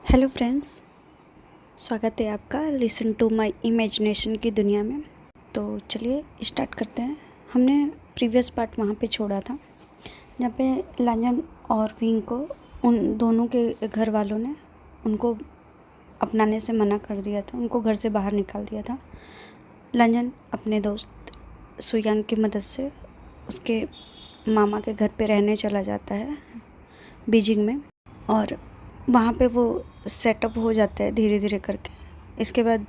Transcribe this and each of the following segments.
Hello friends, स्वागत है आपका लिसन टू माय इमेजिनेशन की दुनिया में। तो चलिए स्टार्ट करते हैं। हमने प्रीवियस पार्ट वहाँ पे छोड़ा था जहाँ पे लांजन और विंग को उन दोनों के घर वालों ने उनको अपनाने से मना कर दिया था, उनको घर से बाहर निकाल दिया था। लांजन अपने दोस्त सुयांग की मदद से उसके मामा के घर पे रहने चला जाता है बीजिंग में, और वहाँ पे वो सेटअप हो जाता है धीरे धीरे करके। इसके बाद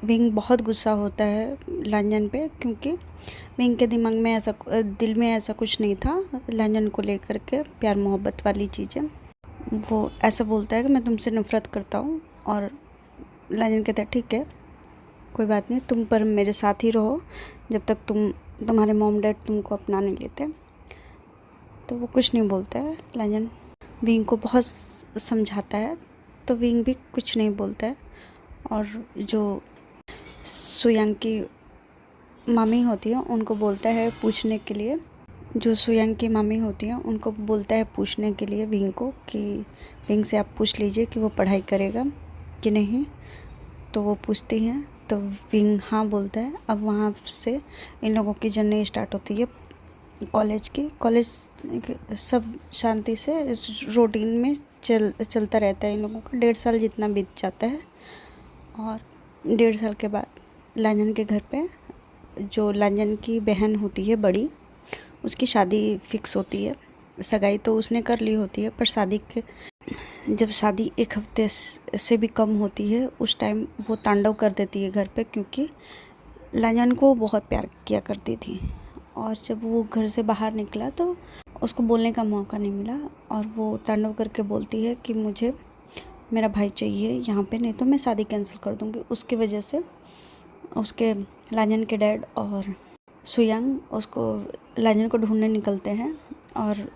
विंग बहुत गुस्सा होता है लांजन पे, क्योंकि विंग के दिल में ऐसा कुछ नहीं था लांजन को लेकर के, प्यार मोहब्बत वाली चीज़ें। वो ऐसा बोलता है कि मैं तुमसे नफ़रत करता हूँ, और लांजन कहता है ठीक है कोई बात नहीं, तुम पर मेरे साथ ही रहो जब तक तुम्हारे मॉम डैड तुमको अपना नहीं लेते। तो वो कुछ नहीं बोलता है। लांजन विंग को बहुत समझाता है तो विंग भी कुछ नहीं बोलता है, और जो सुयांग की मामी होती है उनको बोलता है पूछने के लिए, विंग को कि विंग से आप पूछ लीजिए कि वो पढ़ाई करेगा कि नहीं। तो वो पूछती हैं तो विंग हाँ बोलता है। अब वहाँ से इन लोगों की जर्नी स्टार्ट होती है कॉलेज सब शांति से रूटीन में चलता रहता है इन लोगों का। 1.5 साल जितना बीत जाता है, और 1.5 साल के बाद लांजन के घर पे जो लांजन की बहन होती है बड़ी, उसकी शादी फिक्स होती है। सगाई तो उसने कर ली होती है, पर जब शादी 1 हफ्ते से भी कम होती है उस टाइम वो तांडव कर देती है घर पे, क्योंकि लांजन को बहुत प्यार किया करती थी। और जब वो घर से बाहर निकला तो उसको बोलने का मौका नहीं मिला, और वो तांडव करके बोलती है कि मुझे मेरा भाई चाहिए यहाँ पे, नहीं तो मैं शादी कैंसिल कर दूँगी। उसकी वजह से उसके लांजन के डैड और सुयांग लांजन को ढूंढने निकलते हैं, और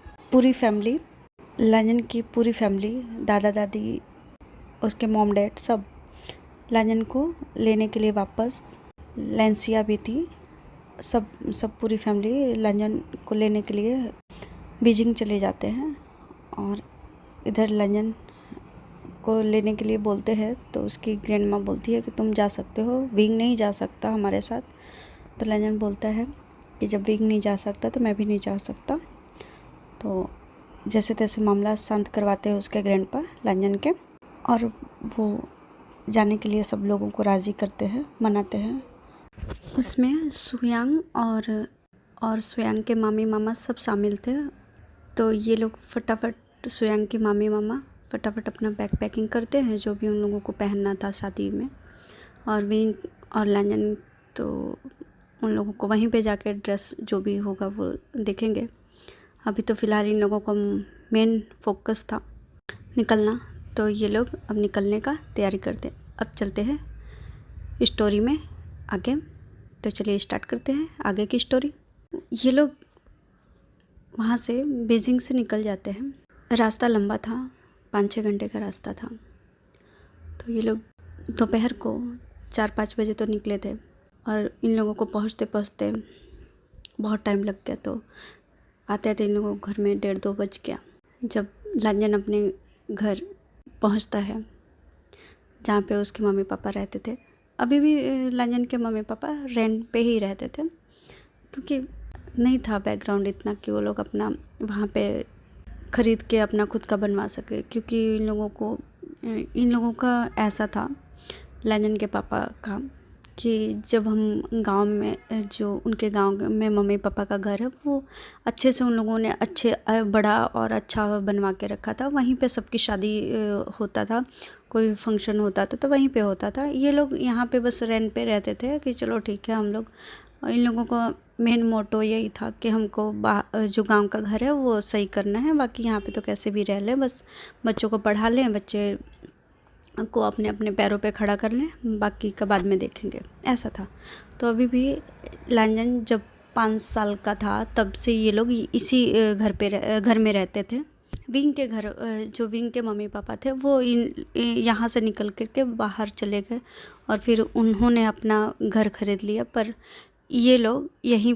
लांजन की पूरी फैमिली, दादा दादी, उसके मॉम डैड सब लांजन को लेने के लिए वापस, लैंसिया भी थी, सब पूरी फैमिली लांजन को लेने के लिए बीजिंग चले जाते हैं। और इधर लांजन को लेने के लिए बोलते हैं तो उसकी ग्रैंड माँ बोलती है कि तुम जा सकते हो, विंग नहीं जा सकता हमारे साथ। तो लांजन बोलता है कि जब विंग नहीं जा सकता तो मैं भी नहीं जा सकता। तो जैसे तैसे मामला शांत करवाते हैं उसके ग्रैंडपा लांजन के, और वो जाने के लिए सब लोगों को राज़ी करते हैं, मनाते हैं। उसमें सुयांग और सुयांग के मामी मामा सब शामिल थे। तो ये लोग सुयांग की मामी मामा फटाफट अपना बैग पैकिंग करते हैं, जो भी उन लोगों को पहनना था शादी में। और विंग और लांजन तो उन लोगों को वहीं पे जाके ड्रेस जो भी होगा वो देखेंगे। अभी तो फ़िलहाल इन लोगों का मेन फोकस था निकलना, तो ये लोग अब निकलने का तैयारी करते हैं। अब चलते हैं स्टोरी में आगे। तो चलिए स्टार्ट करते हैं आगे की स्टोरी। ये लोग वहाँ से बीजिंग से निकल जाते हैं। रास्ता लंबा था, 5-6 घंटे का रास्ता था। तो ये लोग दोपहर को 4-5 बजे तो निकले थे, और इन लोगों को पहुँचते पहुँचते बहुत टाइम लग गया। तो आते आते इन लोगों को घर में 1:30-2 बज गया। जब लांजन अपने घर पहुँचता है जहाँ पे उसके मम्मी पापा रहते थे, अभी भी लांजन के मम्मी पापा रेंट पे ही रहते थे, क्योंकि नहीं था बैकग्राउंड इतना कि वो लोग अपना वहाँ पे ख़रीद के अपना खुद का बनवा सके। क्योंकि इन लोगों का ऐसा था, लांजन के पापा का, कि जब हम गांव में, जो उनके गांव में मम्मी पापा का घर है, वो अच्छे से उन लोगों ने बड़ा और अच्छा बनवा के रखा था। वहीं पे सबकी शादी होता था, कोई फंक्शन होता था तो वहीं पे होता था। ये लोग यहाँ पे बस रेंट पे रहते थे कि चलो ठीक है हम लोग, इन लोगों को मेन मोटो यही था कि हमको जो गांव का घर है वो सही करना है, बाकी यहाँ पे तो कैसे भी रह लें, बस बच्चों को पढ़ा लें, बच्चे को अपने अपने पैरों पे खड़ा कर लें, बाकी का बाद में देखेंगे, ऐसा था। तो अभी भी लांजन जब 5 साल का था तब से ये लोग इसी घर में रहते थे। विंग के मम्मी पापा थे वो यहाँ से निकल करके बाहर चले गए, और फिर उन्होंने अपना घर खरीद लिया। पर ये लोग यहीं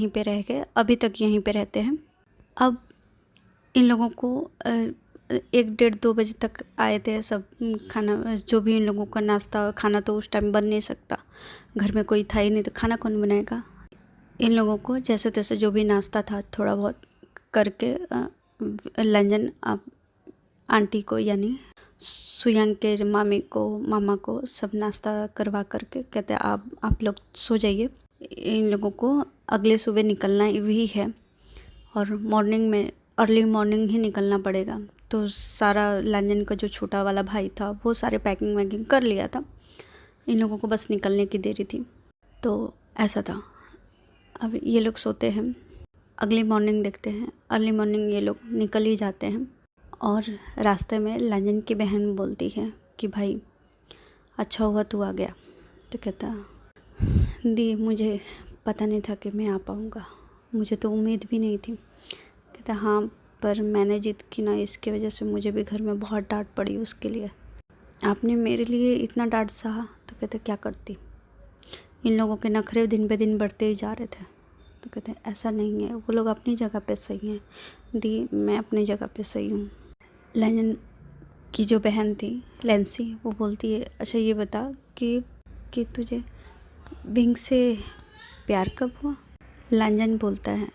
पे रह गए, अभी तक यहीं पे रहते हैं। अब इन लोगों को 1 डेढ़ 2 बजे तक आए थे सब। खाना जो भी इन लोगों का नाश्ता खाना तो उस टाइम बन नहीं सकता, घर में कोई था ही नहीं तो खाना कौन बनाएगा। इन लोगों को जैसे तैसे जो भी नाश्ता था थोड़ा बहुत करके लंजन आंटी को यानी सुयांग के मामी को मामा को सब नाश्ता करवा करके कहते आप लोग सो जाइए, इन लोगों को अगले सुबह निकलना भी है और मॉर्निंग में अर्ली मॉर्निंग ही निकलना पड़ेगा। तो सारा लंजन का जो छोटा वाला भाई था वो सारे पैकिंग वैकिंग कर लिया था, इन लोगों को बस निकलने की देरी थी। तो ऐसा था। अब ये लोग सोते हैं, अगली मॉर्निंग देखते हैं अर्ली मॉर्निंग ये लोग निकल ही जाते हैं। और रास्ते में लंजन की बहन बोलती है कि भाई अच्छा हुआ तू आ गया। तो कहता दी मुझे पता नहीं था कि मैं आ पाऊँगा, मुझे तो उम्मीद भी नहीं थी। कहता हाँ पर मैंने जिद की ना, इसकी वजह से मुझे भी घर में बहुत डांट पड़ी उसके लिए। आपने मेरे लिए इतना डांट सहा। तो कहते क्या करती, इन लोगों के नखरे दिन पे दिन बढ़ते ही जा रहे थे। तो कहते हैं ऐसा नहीं है, वो लोग अपनी जगह पे सही हैं दी, मैं अपनी जगह पे सही हूँ। लंजन की जो बहन थी लैंसी वो बोलती है अच्छा ये बता कि तुझे विंग से प्यार कब हुआ। लंजन बोलता है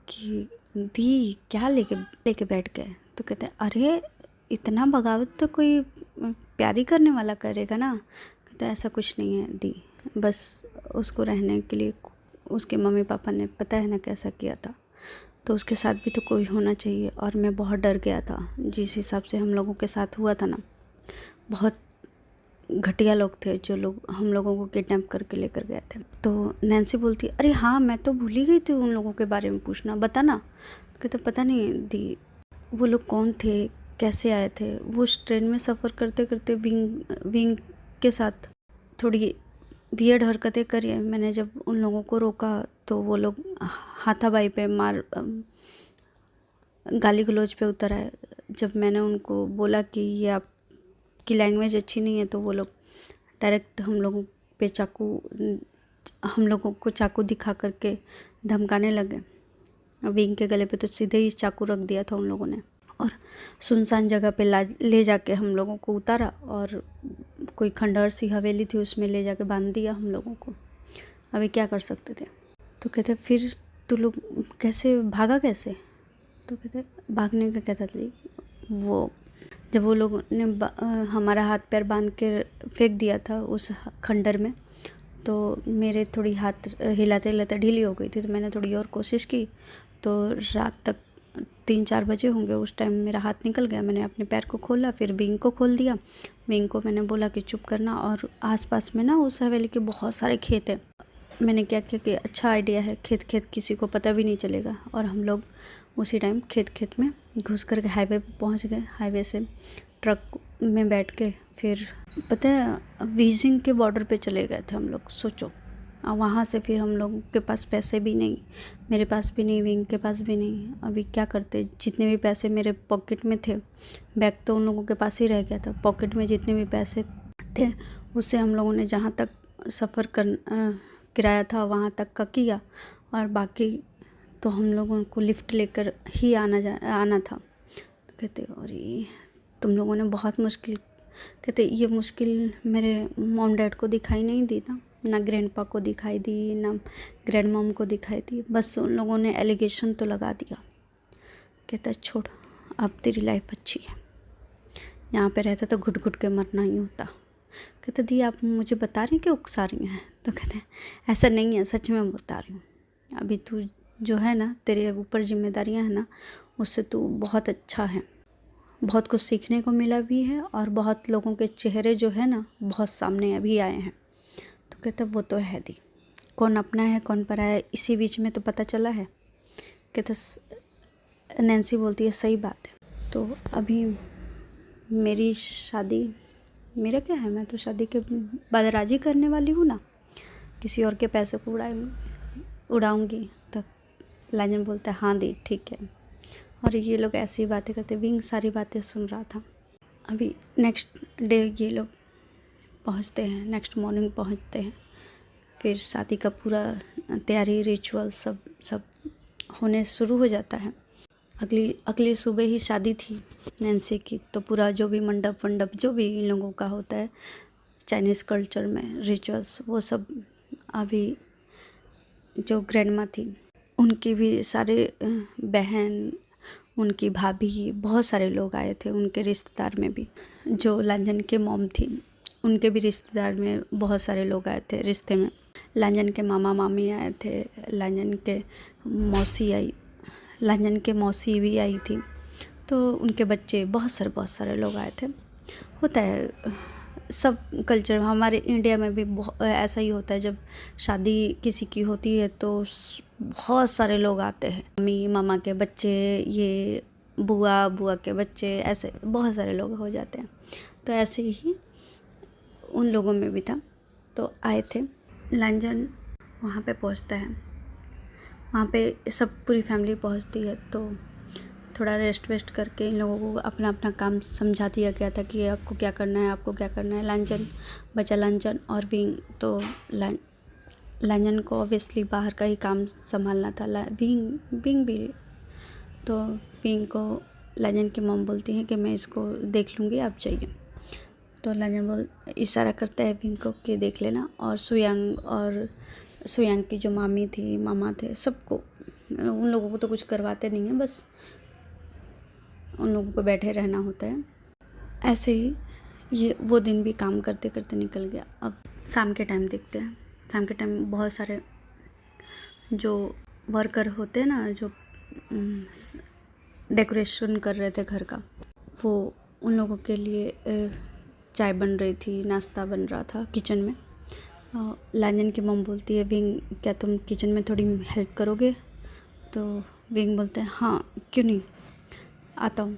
कि दी क्या लेके बैठ गए। तो कहते हैं अरे इतना बगावत तो कोई प्यारी करने वाला करेगा ना। कहते हैं ऐसा कुछ नहीं है दी, बस उसको रहने के लिए उसके मम्मी पापा ने पता है ना कैसा किया था, तो उसके साथ भी तो कोई होना चाहिए। और मैं बहुत डर गया था जिस हिसाब से हम लोगों के साथ हुआ था ना, बहुत घटिया लोग थे जो लोग हम लोगों को किडनैप करके लेकर गए थे। तो नैन्सी बोलती अरे हाँ मैं तो भूल ही गई थी उन लोगों के बारे में पूछना, बता ना। तो कहते पता नहीं दी वो लोग कौन थे, कैसे आए थे। वो उस ट्रेन में सफ़र करते करते विंग के साथ थोड़ी वियर्ड हरकतें करी। मैंने जब उन लोगों को रोका तो वो लोग हाथापाई पे मार गाली गलौज पे उतर आए। जब मैंने उनको बोला कि ये आपकी लैंग्वेज अच्छी नहीं है तो वो लोग डायरेक्ट हम लोगों को चाकू दिखा करके धमकाने लगे। विंग के गले पे तो सीधे ही चाकू रख दिया था उन लोगों ने और सुनसान जगह पे ले जाके हम लोगों को उतारा और कोई खंडहर सी हवेली थी उसमें ले जाके बांध दिया हम लोगों को। अभी क्या कर सकते थे। तो कहते फिर तू लोग कैसे भागा कैसे। तो कहते भागने का कहता था वो जब वो लोगों ने हमारा हाथ पैर बांध के फेंक दिया था उस खंडर में, तो मेरे थोड़ी हाथ हिलाते हिलाते ढीली हो गई थी। तो मैंने थोड़ी और कोशिश की तो रात तक 3-4 बजे होंगे उस टाइम मेरा हाथ निकल गया। मैंने अपने पैर को खोला, फिर विंग को खोल दिया। विंग को मैंने बोला कि चुप करना। और आसपास में ना उस हवेली के बहुत सारे खेत हैं। मैंने क्या किया कि अच्छा आइडिया है, खेत किसी को पता भी नहीं चलेगा। और हम लोग उसी टाइम खेत में घुस करके हाईवे पे पहुंच गए। हाईवे से ट्रक में बैठ के फिर पता है बीजिंग के बॉर्डर पे चले गए थे हम लोग। सोचो और वहाँ से फिर हम लोगों के पास पैसे भी नहीं, मेरे पास भी नहीं, विंग के पास भी नहीं। अभी क्या करते, जितने भी पैसे मेरे पॉकेट में थे, बैग तो उन लोगों के पास ही रह गया था, पॉकेट में जितने भी पैसे थे उससे हम लोगों ने जहाँ तक सफ़र किराया था वहाँ तक का किया और बाकी तो हम लोगों को लिफ्ट लेकर ही आना था। तो कहते अरे तुम लोगों ने बहुत मुश्किल, कहते ये मुश्किल मेरे मॉम डैड को दिखाई नहीं दी ना ग्रैंडपा को दिखाई दी, ना ग्रैंड मॉम को दिखाई दी, बस उन लोगों ने एलिगेशन तो लगा दिया। कहता छोड़ अब तेरी लाइफ अच्छी है, यहाँ पे रहता तो घुट घुट के मरना ही होता। कहते दी आप मुझे बता रही कि उकसा रही हैं। तो कहते ऐसा नहीं है, सच में बता रही हूँ। अभी तू जो है ना, तेरे ऊपर जिम्मेदारियाँ हैं ना, उससे तू बहुत अच्छा है, बहुत कुछ सीखने को मिला भी है और बहुत लोगों के चेहरे जो है ना बहुत सामने अभी आए हैं। तो कहता वो तो है दी, कौन अपना है कौन पराया है इसी बीच में तो पता चला है। कहता नैन्सी बोलती है सही बात है। तो अभी मेरी शादी, मेरा क्या है, मैं तो शादी के बाद राजी करने वाली हूँ ना, किसी और के पैसे को उड़ाऊँगी। तो लाजन बोलता है हाँ दी ठीक है। और ये लोग ऐसी बातें करते, विंग सारी बातें सुन रहा था। अभी नेक्स्ट डे ये लोग पहुंचते हैं, नेक्स्ट मॉर्निंग पहुंचते हैं। फिर शादी का पूरा तैयारी रिचुअल सब होने शुरू हो जाता है। अगली अगली सुबह ही शादी थी नैन्सी की, तो पूरा जो भी मंडप वंडप जो भी इन लोगों का होता है चाइनीज़ कल्चर में रिचुअल्स, वो सब अभी जो ग्रैंडमा थी उनकी भी सारे बहन, उनकी भाभी, बहुत सारे लोग आए थे, उनके रिश्तेदार में भी। जो लांजन के मॉम थी उनके भी रिश्तेदार में बहुत सारे लोग आए थे रिश्ते में। लांजन के मामा मामी आए थे, लांजन के मौसी भी आई थी, तो उनके बच्चे, बहुत सारे लोग आए थे। होता है सब कल्चर, हमारे इंडिया में भी ऐसा ही होता है। जब शादी किसी की होती है तो बहुत सारे लोग आते हैं, मम्मी मामा के बच्चे, ये बुआ के बच्चे, ऐसे बहुत सारे लोग हो जाते हैं। तो ऐसे ही उन लोगों में भी था, तो आए थे। लांजन वहाँ पे पहुँचता है, वहाँ पे सब पूरी फैमिली पहुँचती है, तो थोड़ा रेस्ट वेस्ट करके इन लोगों को अपना अपना काम समझा दिया गया था कि आपको क्या करना है, आपको क्या करना है। लांजन और विंग, तो लांजन को ऑब्वियसली बाहर का ही काम संभालना था। विंग भी, तो विंग को लांजन की मॉम बोलती हैं कि मैं इसको देख लूँगी, आप जाइए। तो लांजन इशारा करता है विंग को कि देख लेना। और सुयांग की जो मामी थी, मामा थे, सबको, उन लोगों को तो कुछ करवाते नहीं हैं, बस उन लोगों को बैठे रहना होता है। ऐसे ही ये वो दिन भी काम करते करते निकल गया। अब शाम के टाइम देखते हैं। शाम के टाइम बहुत सारे जो वर्कर होते हैं ना, जो डेकोरेशन कर रहे थे घर का, वो उन लोगों के लिए चाय बन रही थी, नाश्ता बन रहा था किचन में। लांजन की मम बोलती है, विंग क्या तुम किचन में थोड़ी हेल्प करोगे? तो विंग बोलते हैं हाँ क्यों नहीं, आता हूँ।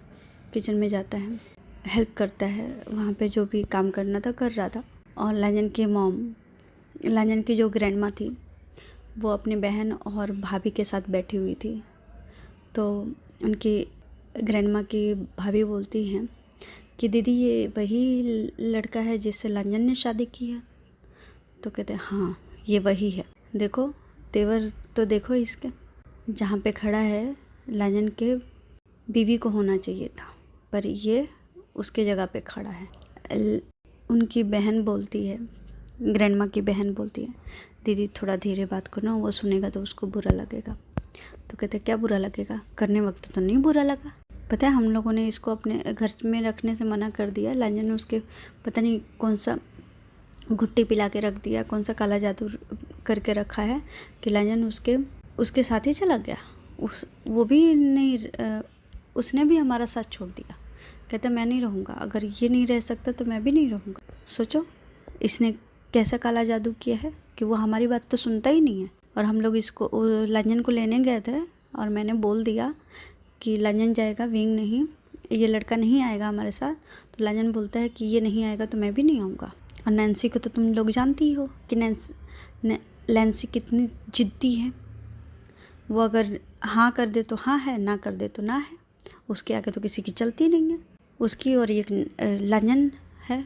किचन में जाता है, हेल्प करता है, वहाँ पे जो भी काम करना था कर रहा था। और लांजन की जो ग्रैंडमा थी वो अपनी बहन और भाभी के साथ बैठी हुई थी। तो उनकी ग्रैंडमा की भाभी बोलती हैं कि दीदी ये वही लड़का है जिससे लांजन ने शादी की है? तो कहते हैं हाँ ये वही है, देखो तेवर तो देखो इसके, जहाँ पे खड़ा है लांजन के बीवी को होना चाहिए था, पर ये उसके जगह पे खड़ा है। उनकी बहन बोलती है, ग्रैंडमा की बहन बोलती है, दीदी थोड़ा धीरे बात करना, वो सुनेगा तो उसको बुरा लगेगा। तो कहते क्या बुरा लगेगा, करने वक्त तो नहीं बुरा लगा। पता है हम लोगों ने इसको अपने घर में रखने से मना कर दिया। लांजन ने उसके पता नहीं कौन सा घुट्टी पिला के रख दिया, कौन सा काला जादू करके रखा है कि लांजन उसके साथ ही चला गया। वो भी नहीं, उसने भी हमारा साथ छोड़ दिया। कहता मैं नहीं रहूँगा, अगर ये नहीं रह सकता तो मैं भी नहीं रहूँगा। सोचो इसने कैसा काला जादू किया है कि वो हमारी बात तो सुनता ही नहीं है। और हम लोग इसको लांजन को लेने गए थे और मैंने बोल दिया कि लांजन जाएगा, विंग नहीं, ये लड़का नहीं आएगा हमारे साथ। तो लांजन बोलता है कि ये नहीं आएगा तो मैं भी नहीं आऊँगा। और नैन्सी को तो तुम लोग जानती ही हो कि नैन्सी कितनी जिद्दी है। वो अगर हाँ कर दे तो हाँ है, ना कर दे तो ना है, उसके आगे तो किसी की चलती नहीं है। उसकी और एक लांजन है,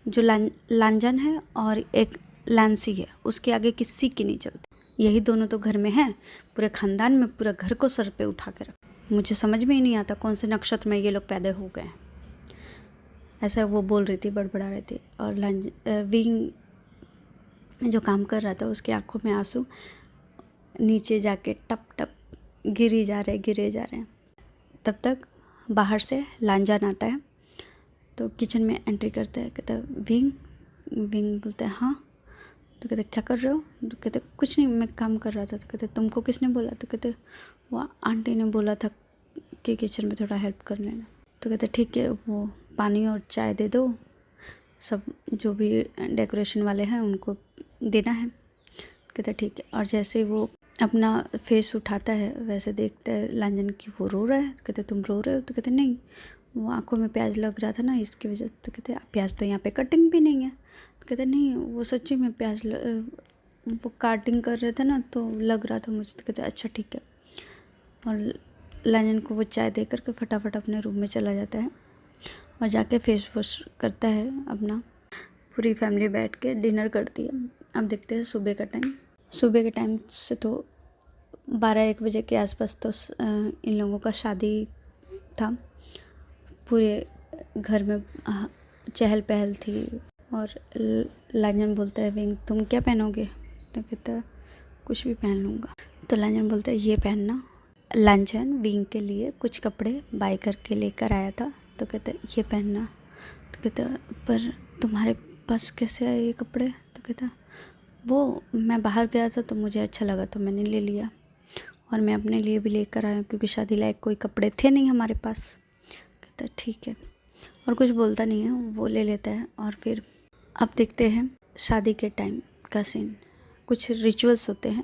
जो लांजन है, और एक लांसी है, उसके आगे किसी की नहीं चलती। यही दोनों तो घर में हैं, पूरे खानदान में पूरा घर को सर पे उठा के रख। मुझे समझ में ही नहीं आता कौन से नक्षत्र में ये लोग पैदा हो गए हैं। ऐसा वो बोल रही थी, बड़बड़ा रही थी। और विंग जो काम कर रहा था उसकी आंखों में आंसू नीचे जाके टप टप गिरे जा रहे हैं। तब तक बाहर से लांजन आता है, तो किचन में एंट्री करता है। कहता है विंग बोलता है हाँ। तो कहते क्या कर रहे हो? तो कहते कुछ नहीं, मैं काम कर रहा था। तो कहते तुमको किसने बोला? तो कहते वो आंटी ने बोला था कि किचन में थोड़ा हेल्प कर लेना। तो कहते ठीक है, वो पानी और चाय दे दो, सब जो भी डेकोरेशन वाले हैं उनको देना है। कहते ठीक है। और जैसे वो अपना फेस उठाता है वैसे देखता है लांजन की वो रो रहा है। तो कहते तुम रो रहे हो? तो कहते नहीं, वो आंखों में प्याज लग रहा था ना इसकी वजह से। तो कहते प्याज तो यहाँ पे कटिंग भी नहीं है। तो कहते नहीं, वो सच्ची में वो काटिंग कर रहे थे ना तो लग रहा था मुझे। तो कहते अच्छा ठीक है। और लांजन को वो चाय दे करके फटाफट अपने रूम में चला जाता है और जाके फेस वॉश करता है अपना। पूरी फैमिली बैठ के डिनर करती है। अब देखते हैं सुबह के टाइम से तो 12-1 बजे के आसपास तो इन लोगों का शादी था। पूरे घर में चहल पहल थी। और लांजन बोलता है विंग तुम क्या पहनोगे? तो कहता है कुछ भी पहन लूँगा। तो लांजन बोलता है ये पहनना। लांजन विंग के लिए कुछ कपड़े बाय करके लेकर आया था। तो कहता है ये पहनना। तो कहता है पर तुम्हारे पास कैसे आए ये कपड़े? तो कहता वो मैं बाहर गया था तो मुझे अच्छा लगा तो मैंने ले लिया, और मैं अपने लिए भी लेकर आया क्योंकि शादी लायक कोई कपड़े थे नहीं हमारे पास। कहता ठीक है, और कुछ बोलता नहीं है, वो ले लेता है। और फिर अब देखते हैं शादी के टाइम का सीन। कुछ रिचुअल्स होते हैं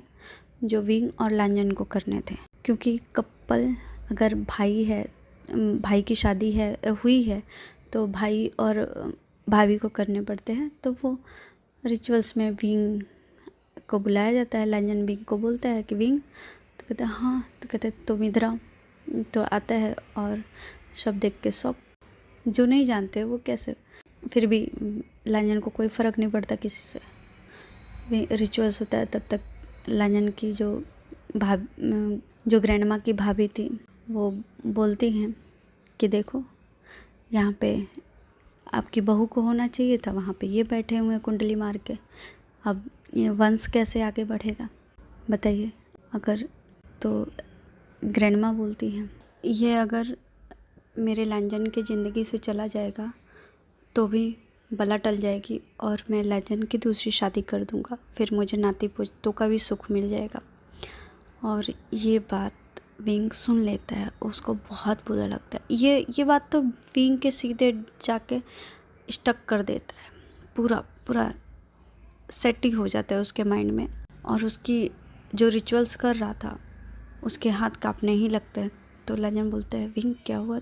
जो विंग और लांजन को करने थे, क्योंकि कपल अगर भाई की शादी हुई है तो भाई और भाभी को करने पड़ते हैं। तो वो रिचुअल्स में विंग को बुलाया जाता है। लांजन विंग को बोलता है कि विंग, तो कहता है हाँ। तो कहते हैं तुम इधर आओ। तो आता है और सब देख के सब जो नहीं जानते वो कैसे, फिर भी लांजन को कोई फ़र्क नहीं पड़ता किसी से। रिचुअल्स होता है तब तक लांजन की जो ग्रैंडमा की भाभी थी वो बोलती हैं कि देखो यहाँ पे आपकी बहू को होना चाहिए था, वहाँ पे ये बैठे हुए हैं कुंडली मार के। अब ये वंश कैसे आगे बढ़ेगा बताइए? अगर तो ग्रैंडमा बोलती हैं ये अगर मेरे लांजन के ज़िंदगी से चला जाएगा तो भी बला टल जाएगी और मैं लांजन की दूसरी शादी कर दूंगा, फिर मुझे नाती पोतों का भी सुख मिल जाएगा। और ये बात विंग सुन लेता है, उसको बहुत बुरा लगता है। ये बात तो विंग के सीधे जाके स्टक कर देता है, पूरा सेट ही हो जाता है उसके माइंड में। और उसकी जो रिचुअल्स कर रहा था उसके हाथ कांपने ही लगते हैं। तो लांजन बोलता है विंग क्या हुआ,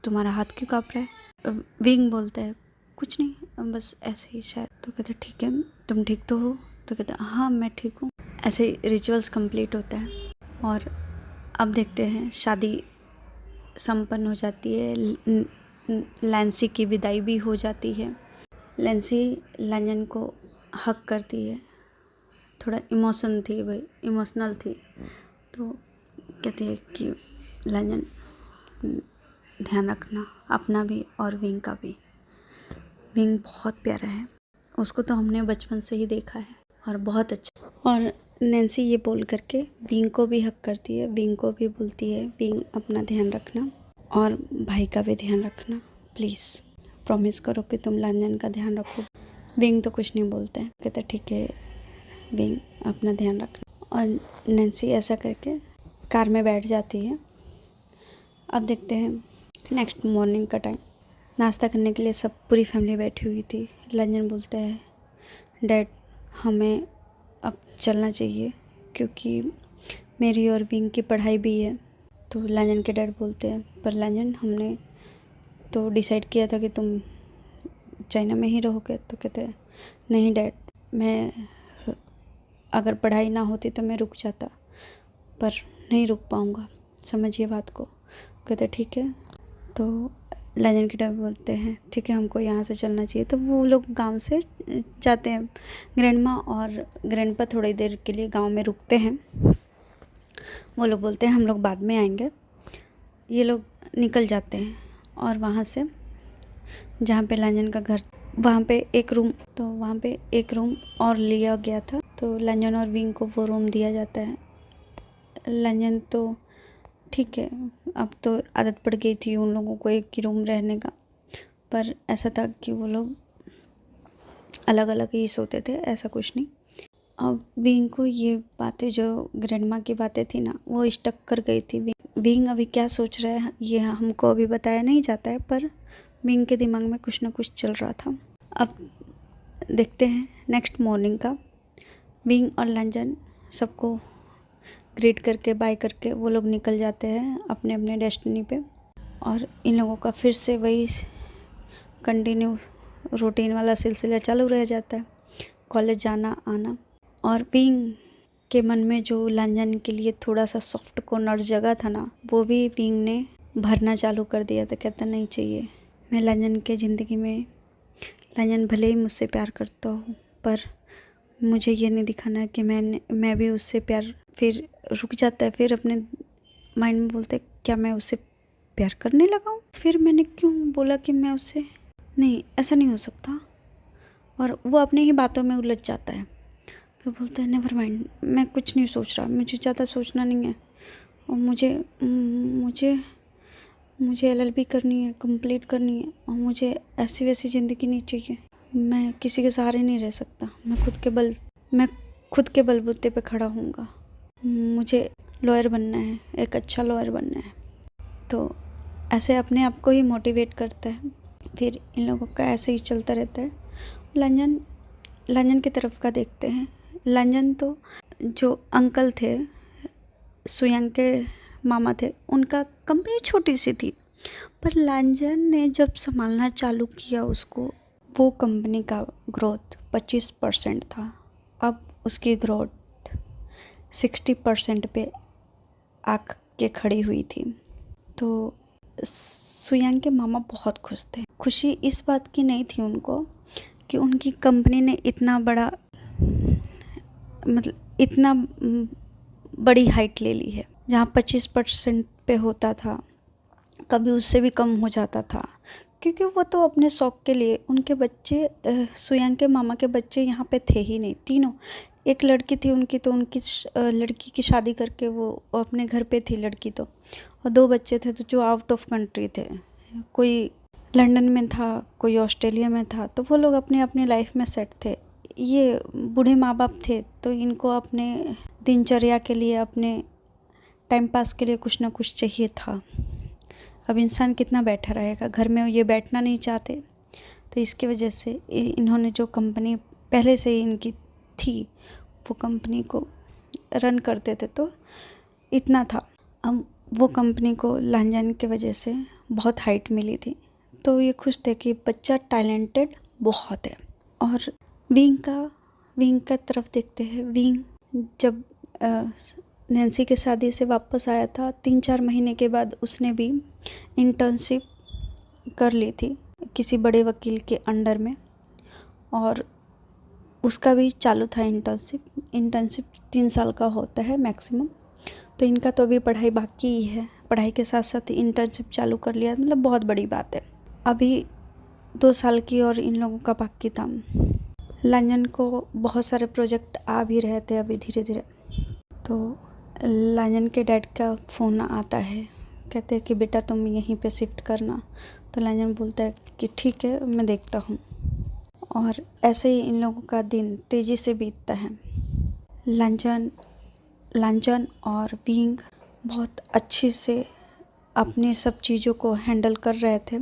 तुम्हारा हाथ क्यों काँप रहा है? विंग बोलता है कुछ नहीं, बस ऐसे ही शायद। तो कहते ठीक है तुम ठीक तो हो? तो कहते हाँ मैं ठीक हूँ। ऐसे रिचुअल्स कंप्लीट होता है और अब देखते हैं शादी संपन्न हो जाती है। लैंसी की विदाई भी हो जाती है। लैंसी लांजन को हक करती है, थोड़ा इमोशनल थी। तो कहती है कि लांजन ध्यान रखना अपना भी और विंग का भी। विंग बहुत प्यारा है, उसको तो हमने बचपन से ही देखा है और बहुत अच्छा। और नैन्सी ये बोल करके विंग को भी हक करती है, विंग को भी बोलती है विंग अपना ध्यान रखना और भाई का भी ध्यान रखना, प्लीज़ प्रॉमिस करो कि तुम लांजन का ध्यान रखो। विंग तो कुछ नहीं बोलता है, कहता ठीक है विंग अपना ध्यान रखना। और नैन्सी ऐसा करके कार में बैठ जाती है। अब देखते हैं नेक्स्ट मॉर्निंग का टाइम। नाश्ता करने के लिए सब पूरी फैमिली बैठी हुई थी। लांजन बोलता है डैड हमें अब चलना चाहिए क्योंकि मेरी और विंग की पढ़ाई भी है। तो लांजन के डैड बोलते हैं पर लांजन हमने तो डिसाइड किया था कि तुम चाइना में ही रहोगे। तो कहते हैं नहीं डैड, मैं अगर पढ़ाई ना होती तो मैं रुक जाता, पर नहीं रुक पाऊँगा, समझिए बात को। कहते ठीक है। तो लांजन के डैड बोलते हैं ठीक है हमको यहाँ से चलना चाहिए। तो वो लोग गांव से जाते हैं। ग्रैंडमा और ग्रैंडपा थोड़ी देर के लिए गांव में रुकते हैं। वो लोग बोलते हैं हम लोग बाद में आएंगे। ये लोग निकल जाते हैं और वहाँ से जहाँ पे लांजन का घर, वहाँ पे एक रूम और लिया गया था। तो लांजन और विंग को वो रूम दिया जाता है। लांजन तो ठीक है, अब तो आदत पड़ गई थी उन लोगों को एक ही रूम रहने का, पर ऐसा था कि वो लोग अलग अलग ही सोते थे, ऐसा कुछ नहीं। अब विंग को ये बातें जो ग्रैंडमा की बातें थी ना वो स्टक कर गई थी। विंग अभी क्या सोच रहा है ये हमको अभी बताया नहीं जाता है, पर विंग के दिमाग में कुछ ना कुछ चल रहा था। अब देखते हैं नेक्स्ट मॉर्निंग का। विंग और लांजन सबको ग्रीट करके बाय करके वो लोग निकल जाते हैं अपने अपने डेस्टिनी पे। और इन लोगों का फिर से वही कंटिन्यू रूटीन वाला सिलसिला चालू रह जाता है, कॉलेज जाना आना। और विंग के मन में जो लांजन के लिए थोड़ा सा सॉफ्ट कॉर्नर जगह था ना वो भी विंग ने भरना चालू कर दिया था। कहता नहीं चाहिए, मैं लांजन के ज़िंदगी में, लांजन भले ही मुझसे प्यार करता हूँ पर मुझे ये नहीं दिखाना है कि मैं भी उससे प्यार, फिर रुक जाता है, फिर अपने माइंड में बोलते क्या मैं उससे प्यार करने लगा हूँ, फिर मैंने क्यों बोला कि मैं उससे, नहीं ऐसा नहीं हो सकता। और वो अपने ही बातों में उलझ जाता है, फिर बोलता है नेवर माइंड, मैं कुछ नहीं सोच रहा, मुझे ज़्यादा सोचना नहीं है, और मुझे मुझे एलएलबी करनी है, कंप्लीट करनी है, और मुझे ऐसी वैसी ज़िंदगी नहीं चाहिए, मैं किसी के सहारे नहीं रह सकता, मैं खुद के बलबूते पे खड़ा हूँगा, मुझे लॉयर बनना है, एक अच्छा लॉयर बनना है। तो ऐसे अपने आप को ही मोटिवेट करता है। फिर इन लोगों का ऐसे ही चलता रहता है। लांजन की तरफ का देखते हैं। लांजन तो जो अंकल थे, सुयांग के मामा थे, उनका कंपनी छोटी सी थी, पर लांजन ने जब संभालना चालू किया उसको, वो कंपनी का ग्रोथ 25% था, अब उसकी ग्रोथ 60% पे आके खड़ी हुई थी। तो सुयांग के मामा बहुत खुश थे। खुशी इस बात की नहीं थी उनको कि उनकी कंपनी ने इतना बड़ा, मतलब इतना बड़ी हाइट ले ली है। जहाँ 25% पे होता था, कभी उससे भी कम हो जाता था, क्योंकि वो तो अपने शौक़ के लिए, उनके बच्चे, सुयांग के मामा के बच्चे यहाँ पे थे ही नहीं, तीनों। एक लड़की थी उनकी, तो उनकी लड़की की शादी करके वो अपने घर पे थी लड़की तो, और 2 बच्चे थे तो जो आउट ऑफ कंट्री थे, कोई लंदन में था, कोई ऑस्ट्रेलिया में था, तो वो लोग अपने अपने लाइफ में सेट थे। ये बूढ़े माँ बाप थे, तो इनको अपने दिनचर्या के लिए, अपने टाइम पास के लिए कुछ ना कुछ चाहिए था। अब इंसान कितना बैठा रहेगा घर में, ये बैठना नहीं चाहते, तो इसकी वजह से इन्होंने जो कंपनी पहले से ही इनकी थी, वो कंपनी को रन करते थे, तो इतना था। अब वो कंपनी को लांजन की वजह से बहुत हाइट मिली थी, तो ये खुश थे कि बच्चा टैलेंटेड बहुत है। और विंग का तरफ देखते हैं। विंग जब नैन्सी के शादी से वापस आया था, 3-4 महीने के बाद उसने भी इंटर्नशिप कर ली थी किसी बड़े वकील के अंडर में, और उसका भी चालू था इंटर्नशिप 3 साल का होता है मैक्सिमम। तो इनका तो अभी पढ़ाई बाकी ही है, पढ़ाई के साथ साथ इंटर्नशिप चालू कर लिया, मतलब बहुत बड़ी बात है। अभी 2 साल की और इन लोगों का बाकी था। लांजन को बहुत सारे प्रोजेक्ट आ भी रहे थे अभी धीरे धीरे। तो लांजन के डैड का फ़ोन आता है, कहते हैं कि बेटा तुम यहीं पे शिफ्ट करना। तो लांजन बोलता है कि ठीक है, मैं देखता हूँ। और ऐसे ही इन लोगों का दिन तेज़ी से बीतता है। लांजन और विंग बहुत अच्छे से अपने सब चीज़ों को हैंडल कर रहे थे,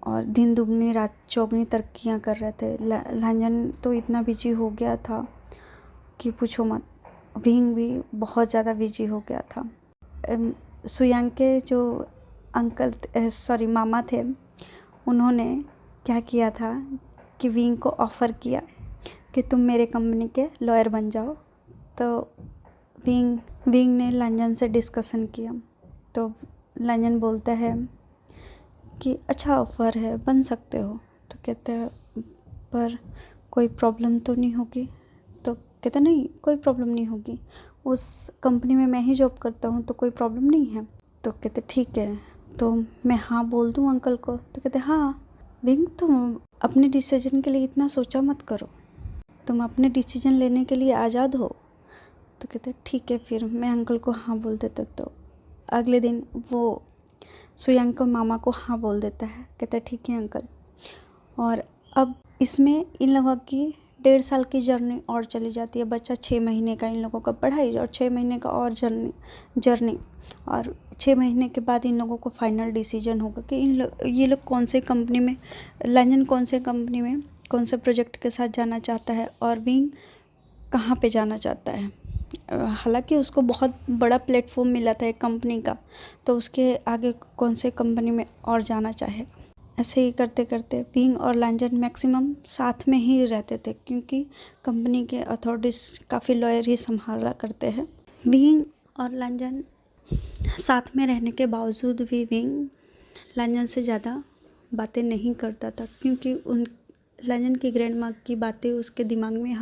और दिन दुगनी रात चौगनी तरक्कियाँ कर रहे थे। लांजन तो इतना बिजी हो गया था कि पूछो मत। विंग भी बहुत ज़्यादा बिजी हो गया था। सुयांग के जो मामा थे, उन्होंने क्या किया था कि विंग को ऑफ़र किया कि तुम मेरे कंपनी के लॉयर बन जाओ। तो विंग ने लांजन से डिस्कशन किया, तो लांजन बोलता है कि अच्छा ऑफ़र है, बन सकते हो। तो कहते हैं पर कोई प्रॉब्लम तो नहीं होगी? तो कहता नहीं, कोई प्रॉब्लम नहीं होगी, उस कंपनी में मैं ही जॉब करता हूँ, तो कोई प्रॉब्लम नहीं है। तो कहते ठीक है, तो मैं हाँ बोल दूँ अंकल को? तो कहते हाँ। विंग, तुम अपने डिसीजन के लिए इतना सोचा मत करो, तुम अपने डिसीजन लेने के लिए आज़ाद हो। तो कहते ठीक है, फिर मैं अंकल को हाँ बोल देता। तो अगले दिन वो सुयांग को मामा को हाँ बोल देता है, कहता है ठीक है अंकल। और अब इसमें इन लोगों की 1.5 साल की जर्नी और चली जाती है। बच्चा 6 महीने का इन लोगों का पढ़ाई, और 6 महीने का और जर्नी, और 6 महीने के बाद इन लोगों को फाइनल डिसीजन होगा कि ये लोग कौन से कंपनी में, लांजन कौन से कंपनी में कौन से प्रोजेक्ट के साथ जाना चाहता है, और विंग कहाँ पे जाना चाहता है। हालांकि उसको बहुत बड़ा प्लेटफॉर्म मिला था एक कंपनी का, तो उसके आगे कौन से कंपनी में और जाना चाहे। ऐसे ही करते करते विंग और लांजन मैक्सिमम साथ में ही रहते थे, क्योंकि कंपनी के अथॉरिटीज़ काफ़ी लॉयर ही संभाला करते हैं। विंग और लांजन साथ में रहने के बावजूद भी विंग लांजन से ज़्यादा बातें नहीं करता था, क्योंकि लांजन की ग्रैंड माँ की बातें उसके दिमाग में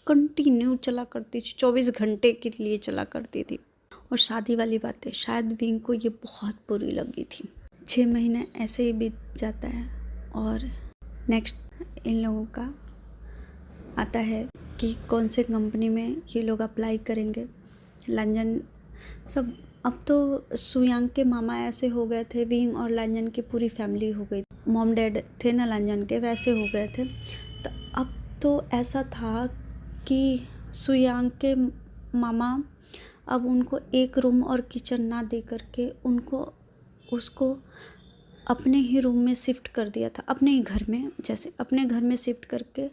कंटिन्यू चला करती थी, 24 घंटे के लिए चला करती थी। और शादी वाली बातें शायद विंग को ये बहुत बुरी लगी थी। 6 महीने ऐसे ही बीत जाता है और नेक्स्ट इन लोगों का आता है कि कौन से कंपनी में ये लोग अप्लाई करेंगे। लांजन सब, अब तो सुयांग के मामा ऐसे हो गए थे, विंग और लांजन की पूरी फैमिली हो गई। मॉम डैड थे ना लांजन के, वैसे हो गए थे। तो अब तो ऐसा था कि सुयांग के मामा अब उनको एक रूम और किचन ना दे करके उसको अपने ही रूम में शिफ्ट कर दिया था, अपने ही घर में, जैसे अपने घर में शिफ्ट करके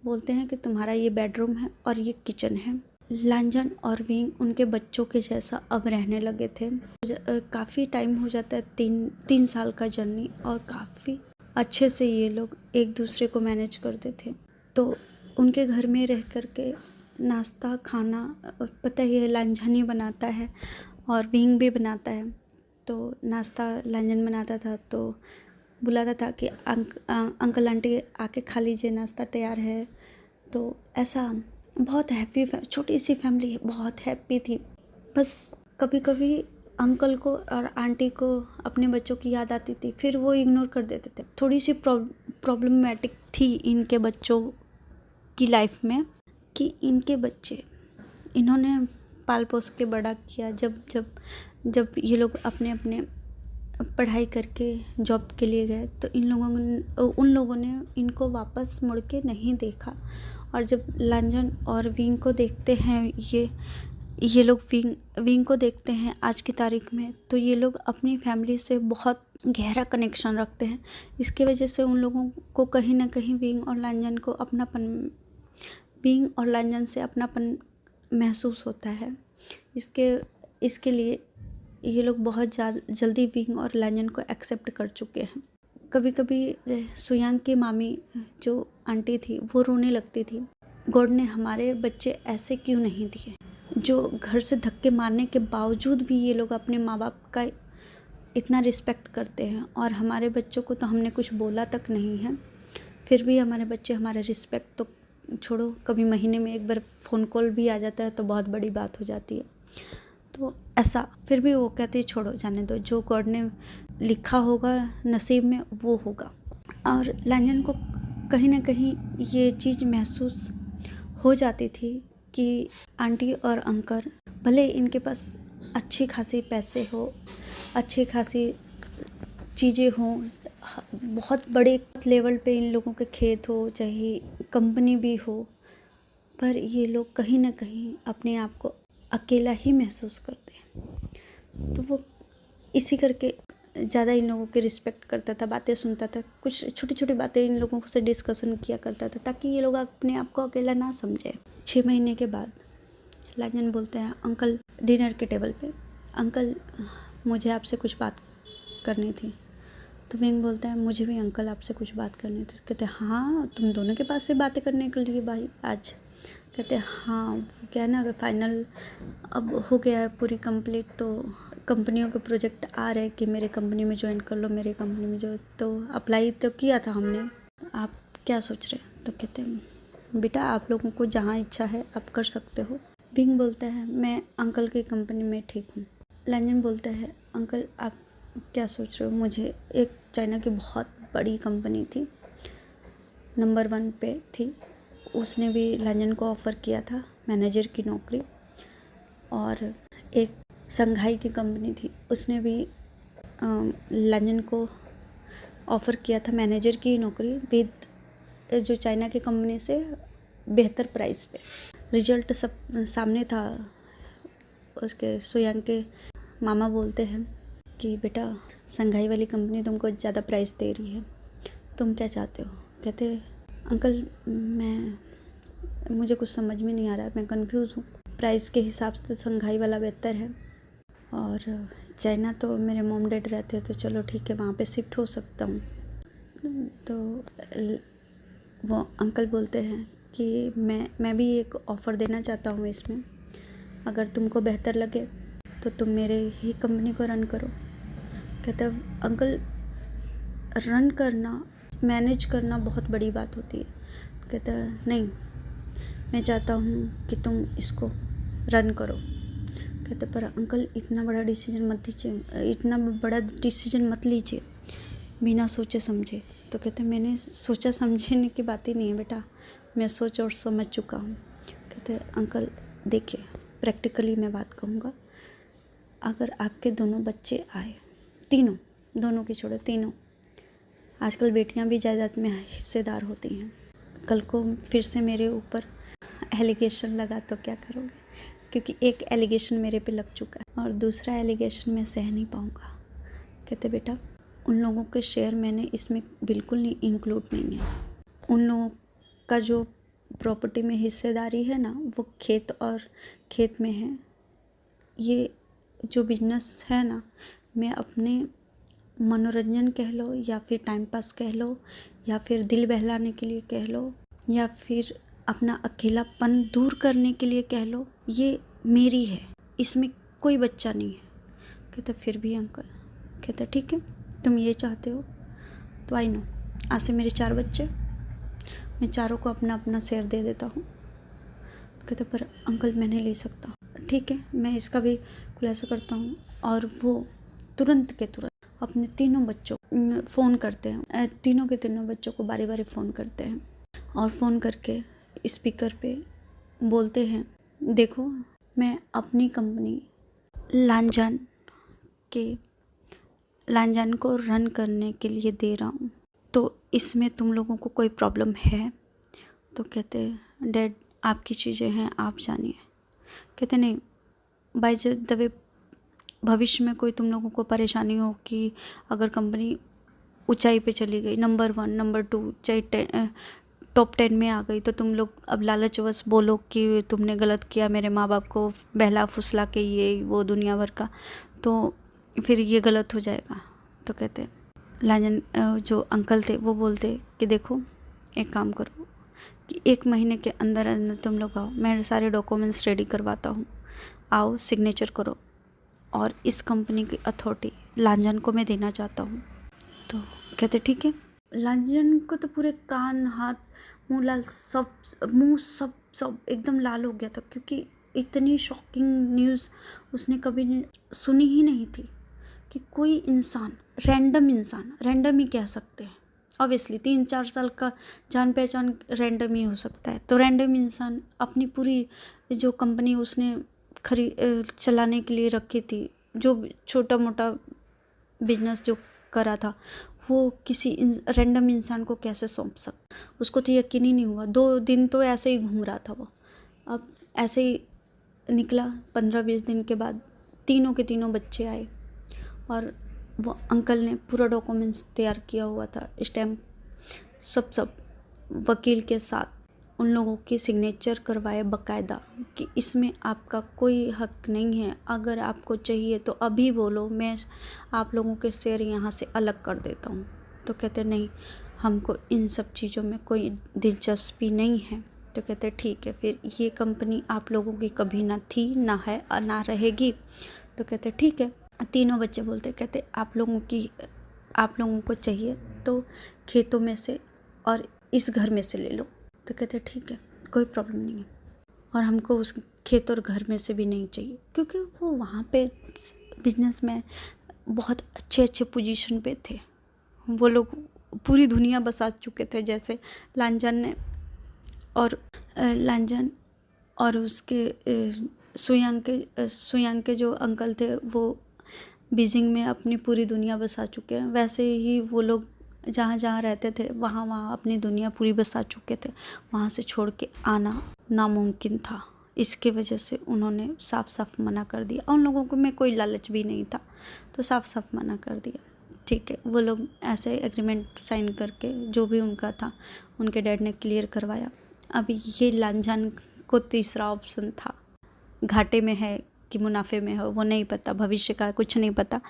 बोलते हैं कि तुम्हारा ये बेडरूम है और ये किचन है। लांजन और विंग उनके बच्चों के जैसा अब रहने लगे थे। काफ़ी टाइम हो जाता है, 3 साल का जर्नी, और काफ़ी अच्छे से ये लोग एक दूसरे को मैनेज करते थे। तो उनके घर में रह करके नाश्ता खाना पता ही है, लांजन ही बनाता है और विंग भी बनाता है। तो नाश्ता लांजन बनाता था तो बुलाता था कि अंकल आंटी आके खा लीजिए, नाश्ता तैयार है। तो ऐसा बहुत हैप्पी, छोटी सी फैमिली बहुत हैप्पी थी। बस कभी कभी अंकल को और आंटी को अपने बच्चों की याद आती थी, फिर वो इग्नोर कर देते थे। थोड़ी सी प्रॉब्लमेटिक थी इनके बच्चों की लाइफ में कि इनके बच्चे इन्होंने पाल पोस के बड़ा किया। जब ये लोग अपने अपने पढ़ाई करके जॉब के लिए गए तो उन लोगों ने इनको वापस मुड़ के नहीं देखा। और जब लांजन और विंग को देखते हैं, ये लोग विंग को देखते हैं आज की तारीख में, तो ये लोग अपनी फैमिली से बहुत गहरा कनेक्शन रखते हैं। इसकी वजह से उन लोगों को कहीं ना कहीं विंग और लांजन से अपनापन महसूस होता है। इसके लिए ये लोग बहुत जल्दी विंग और लांजन को एक्सेप्ट कर चुके हैं। कभी कभी सुयांग की मामी जो आंटी थी वो रोने लगती थी, गॉड ने हमारे बच्चे ऐसे क्यों नहीं दिए। जो घर से धक्के मारने के बावजूद भी ये लोग अपने माँ बाप का इतना रिस्पेक्ट करते हैं, और हमारे बच्चों को तो हमने कुछ बोला तक नहीं है, फिर भी हमारे बच्चे हमारे रिस्पेक्ट तो छोड़ो, कभी महीने में एक बार फ़ोन कॉल भी आ जाता है तो बहुत बड़ी बात हो जाती है। तो ऐसा फिर भी वो कहते हैं छोड़ो, जाने दो, जो गॉड ने लिखा होगा नसीब में वो होगा। और लांजन को कहीं ना कहीं ये चीज़ महसूस हो जाती थी कि आंटी और अंकल भले इनके पास अच्छी खासी पैसे हो, अच्छी खासी चीज़ें हों, बहुत बड़े लेवल पे इन लोगों के खेत हो, चाहे कंपनी भी हो, पर ये लोग कहीं ना कहीं अपने आप को अकेला ही महसूस करते हैं। तो वो इसी करके ज़्यादा इन लोगों की रिस्पेक्ट करता था, बातें सुनता था, कुछ छोटी छोटी बातें इन लोगों से डिस्कशन किया करता था ताकि ये लोग अपने आप को अकेला ना समझे। 6 महीने के बाद लांजन बोलते हैं अंकल डिनर के टेबल पे, अंकल मुझे आपसे कुछ बात करनी थी। तो विंग बोलता है मुझे भी अंकल आपसे कुछ बात करनी थी। कहते हैं हाँ, तुम दोनों के पास से बातें करने के लिए भाई आज। कहते हैं हाँ, क्या है ना, अगर फाइनल अब हो गया है पूरी कंप्लीट, तो कंपनियों के प्रोजेक्ट आ रहे कि मेरे कंपनी में ज्वाइन कर लो, मेरे कंपनी में जो, तो अप्लाई तो किया था हमने, आप क्या सोच रहे हैं। तो कहते हैं बेटा आप लोगों को जहाँ इच्छा है आप कर सकते हो। विंग बोलता है मैं अंकल की कंपनी में ठीक हूँ। लांजन बोलता है अंकल आप क्या सोच रहे हो। मुझे एक चाइना की बहुत बड़ी कंपनी थी, नंबर 1 पे थी, उसने भी लांजन को ऑफ़र किया था मैनेजर की नौकरी। और एक संघाई की कंपनी थी, उसने भी लांजन को ऑफ़र किया था मैनेजर की नौकरी विद जो चाइना की कंपनी से बेहतर प्राइस पे। रिजल्ट सब सामने था। उसके सुयांग के मामा बोलते हैं कि बेटा संघाई वाली कंपनी तुमको ज़्यादा प्राइस दे रही है, तुम क्या चाहते हो। कहते अंकल मुझे कुछ समझ में नहीं आ रहा है, मैं कंफ्यूज हूँ। प्राइस के हिसाब से तो संघाई वाला बेहतर है, और चाइना तो मेरे मॉम डैड रहते हैं, तो चलो ठीक है वहाँ पे शिफ्ट हो सकता हूँ। तो वो अंकल बोलते हैं कि मैं भी एक ऑफ़र देना चाहता हूँ इसमें, अगर तुमको बेहतर लगे तो तुम मेरे ही कंपनी को रन करो। कहता है अंकल रन करना, मैनेज करना बहुत बड़ी बात होती है। कहता है नहीं, मैं चाहता हूँ कि तुम इसको रन करो। कहते पर अंकल इतना बड़ा डिसीजन मत दीजिए, इतना बड़ा डिसीजन मत लीजिए बिना सोचे समझे। तो कहते मैंने सोचा समझने की बात ही नहीं है बेटा, मैं सोच और समझ चुका हूँ। कहते अंकल देखिए, प्रैक्टिकली मैं बात कहूँगा, अगर आपके दोनों बच्चे आए, तीनों, दोनों की छोड़ो तीनों, आजकल बेटियां भी जायदाद में हिस्सेदार होती हैं, कल को फिर से मेरे ऊपर एलिगेशन लगा तो क्या करोगे? क्योंकि एक एलिगेशन मेरे पे लग चुका है और दूसरा एलिगेशन मैं सह नहीं पाऊँगा। कहते बेटा उन लोगों के शेयर मैंने इसमें बिल्कुल नहीं इंक्लूड नहीं है। उन लोगों का जो प्रॉपर्टी में हिस्सेदारी है ना, वो खेत और खेत में है। ये जो बिजनेस है ना, मैं अपने मनोरंजन कह लो या फिर टाइम पास कह लो या फिर दिल बहलाने के लिए कह लो या फिर अपना अकेलापन दूर करने के लिए कह लो, ये मेरी है, इसमें कोई बच्चा नहीं है। कहते फिर भी अंकल, कहते ठीक है तुम ये चाहते हो तो आई नो, आज से मेरे 4 बच्चे, मैं चारों को अपना अपना शेयर दे देता हूँ। कहते पर अंकल मैं नहीं ले सकता। ठीक है, मैं इसका भी खुलासा करता हूँ। और वो तुरंत के तुरंत अपने तीनों बच्चों फ़ोन करते हैं, तीनों के तीनों बच्चों को बारी बारी फ़ोन करते हैं और फ़ोन करके स्पीकर पे बोलते हैं, देखो मैं अपनी कंपनी लांजान को रन करने के लिए दे रहा हूँ, तो इसमें तुम लोगों को कोई प्रॉब्लम है? तो कहते डैड आपकी चीज़ें हैं, आप जानिए। कहते नहीं, बाय द वे भविष्य में कोई तुम लोगों को परेशानी हो कि अगर कंपनी ऊंचाई पे चली गई, नंबर 1 नंबर 2 चाहे टॉप 10 में आ गई, तो तुम लोग अब लालचवश बोलो कि तुमने गलत किया, मेरे माँ बाप को बहला फुसला के ये वो दुनिया भर का, तो फिर ये गलत हो जाएगा। तो कहते लांजन जो अंकल थे वो बोलते कि देखो एक काम करो कि 1 महीने के अंदर अंदर तुम लोग आओ, मैं सारे डॉक्यूमेंट्स रेडी करवाता हूँ, आओ सिग्नेचर करो और इस कंपनी की अथॉरिटी लांजन को मैं देना चाहता हूँ। तो कहते ठीक है। लांजन को तो पूरे कान, हाथ, मुँह लाल, सब एकदम लाल हो गया था, क्योंकि इतनी शॉकिंग न्यूज़ उसने कभी सुनी ही नहीं थी कि कोई इंसान, रैंडम ही कह सकते हैं, ऑब्वियसली 3-4 साल का जान पहचान रैंडम ही हो सकता है, तो रैंडम इंसान अपनी पूरी जो कंपनी उसने चलाने के लिए रखी थी, जो छोटा मोटा बिजनेस जो करा था, वो किसी रैंडम इंसान को कैसे सौंप सकता? उसको तो यकीन ही नहीं हुआ। 2 दिन तो ऐसे ही घूम रहा था वो। अब ऐसे ही निकला, 15-20 दिन के बाद तीनों के तीनों बच्चे आए और वो अंकल ने पूरा डॉक्यूमेंट्स तैयार किया हुआ था, स्टैम्प सब वकील के साथ उन लोगों की सिग्नेचर करवाए बाकायदा कि इसमें आपका कोई हक नहीं है, अगर आपको चाहिए तो अभी बोलो, मैं आप लोगों के शेयर यहाँ से अलग कर देता हूँ। तो कहते नहीं, हमको इन सब चीज़ों में कोई दिलचस्पी नहीं है। तो कहते ठीक है, फिर ये कंपनी आप लोगों की कभी ना थी, ना है और ना रहेगी। तो कहते ठीक है। तीनों बच्चे बोलते, कहते आप लोगों को चाहिए तो खेतों में से और इस घर में से ले लो। तो कहते ठीक है, कोई प्रॉब्लम नहीं है, और हमको उस खेत और घर में से भी नहीं चाहिए, क्योंकि वो वहाँ पे बिजनेस में बहुत अच्छे पोजीशन पे थे। वो लोग पूरी दुनिया बसा चुके थे, जैसे लांजन और उसके सुयांग के जो अंकल थे वो बीजिंग में अपनी पूरी दुनिया बसा चुके हैं, वैसे ही वो लोग जहाँ जहाँ रहते थे वहाँ अपनी दुनिया पूरी बसा चुके थे। वहाँ से छोड़ के आना नामुमकिन था, इसके वजह से उन्होंने साफ साफ मना कर दिया। उन लोगों को में कोई लालच भी नहीं था, तो साफ साफ मना कर दिया। ठीक है, वो लोग ऐसे एग्रीमेंट साइन करके जो भी उनका था उनके डैड ने क्लियर करवाया। अभी ये लांजान को तीसरा ऑप्शन था, घाटे में है कि मुनाफे में है वो नहीं पता, भविष्य का कुछ नहीं पता।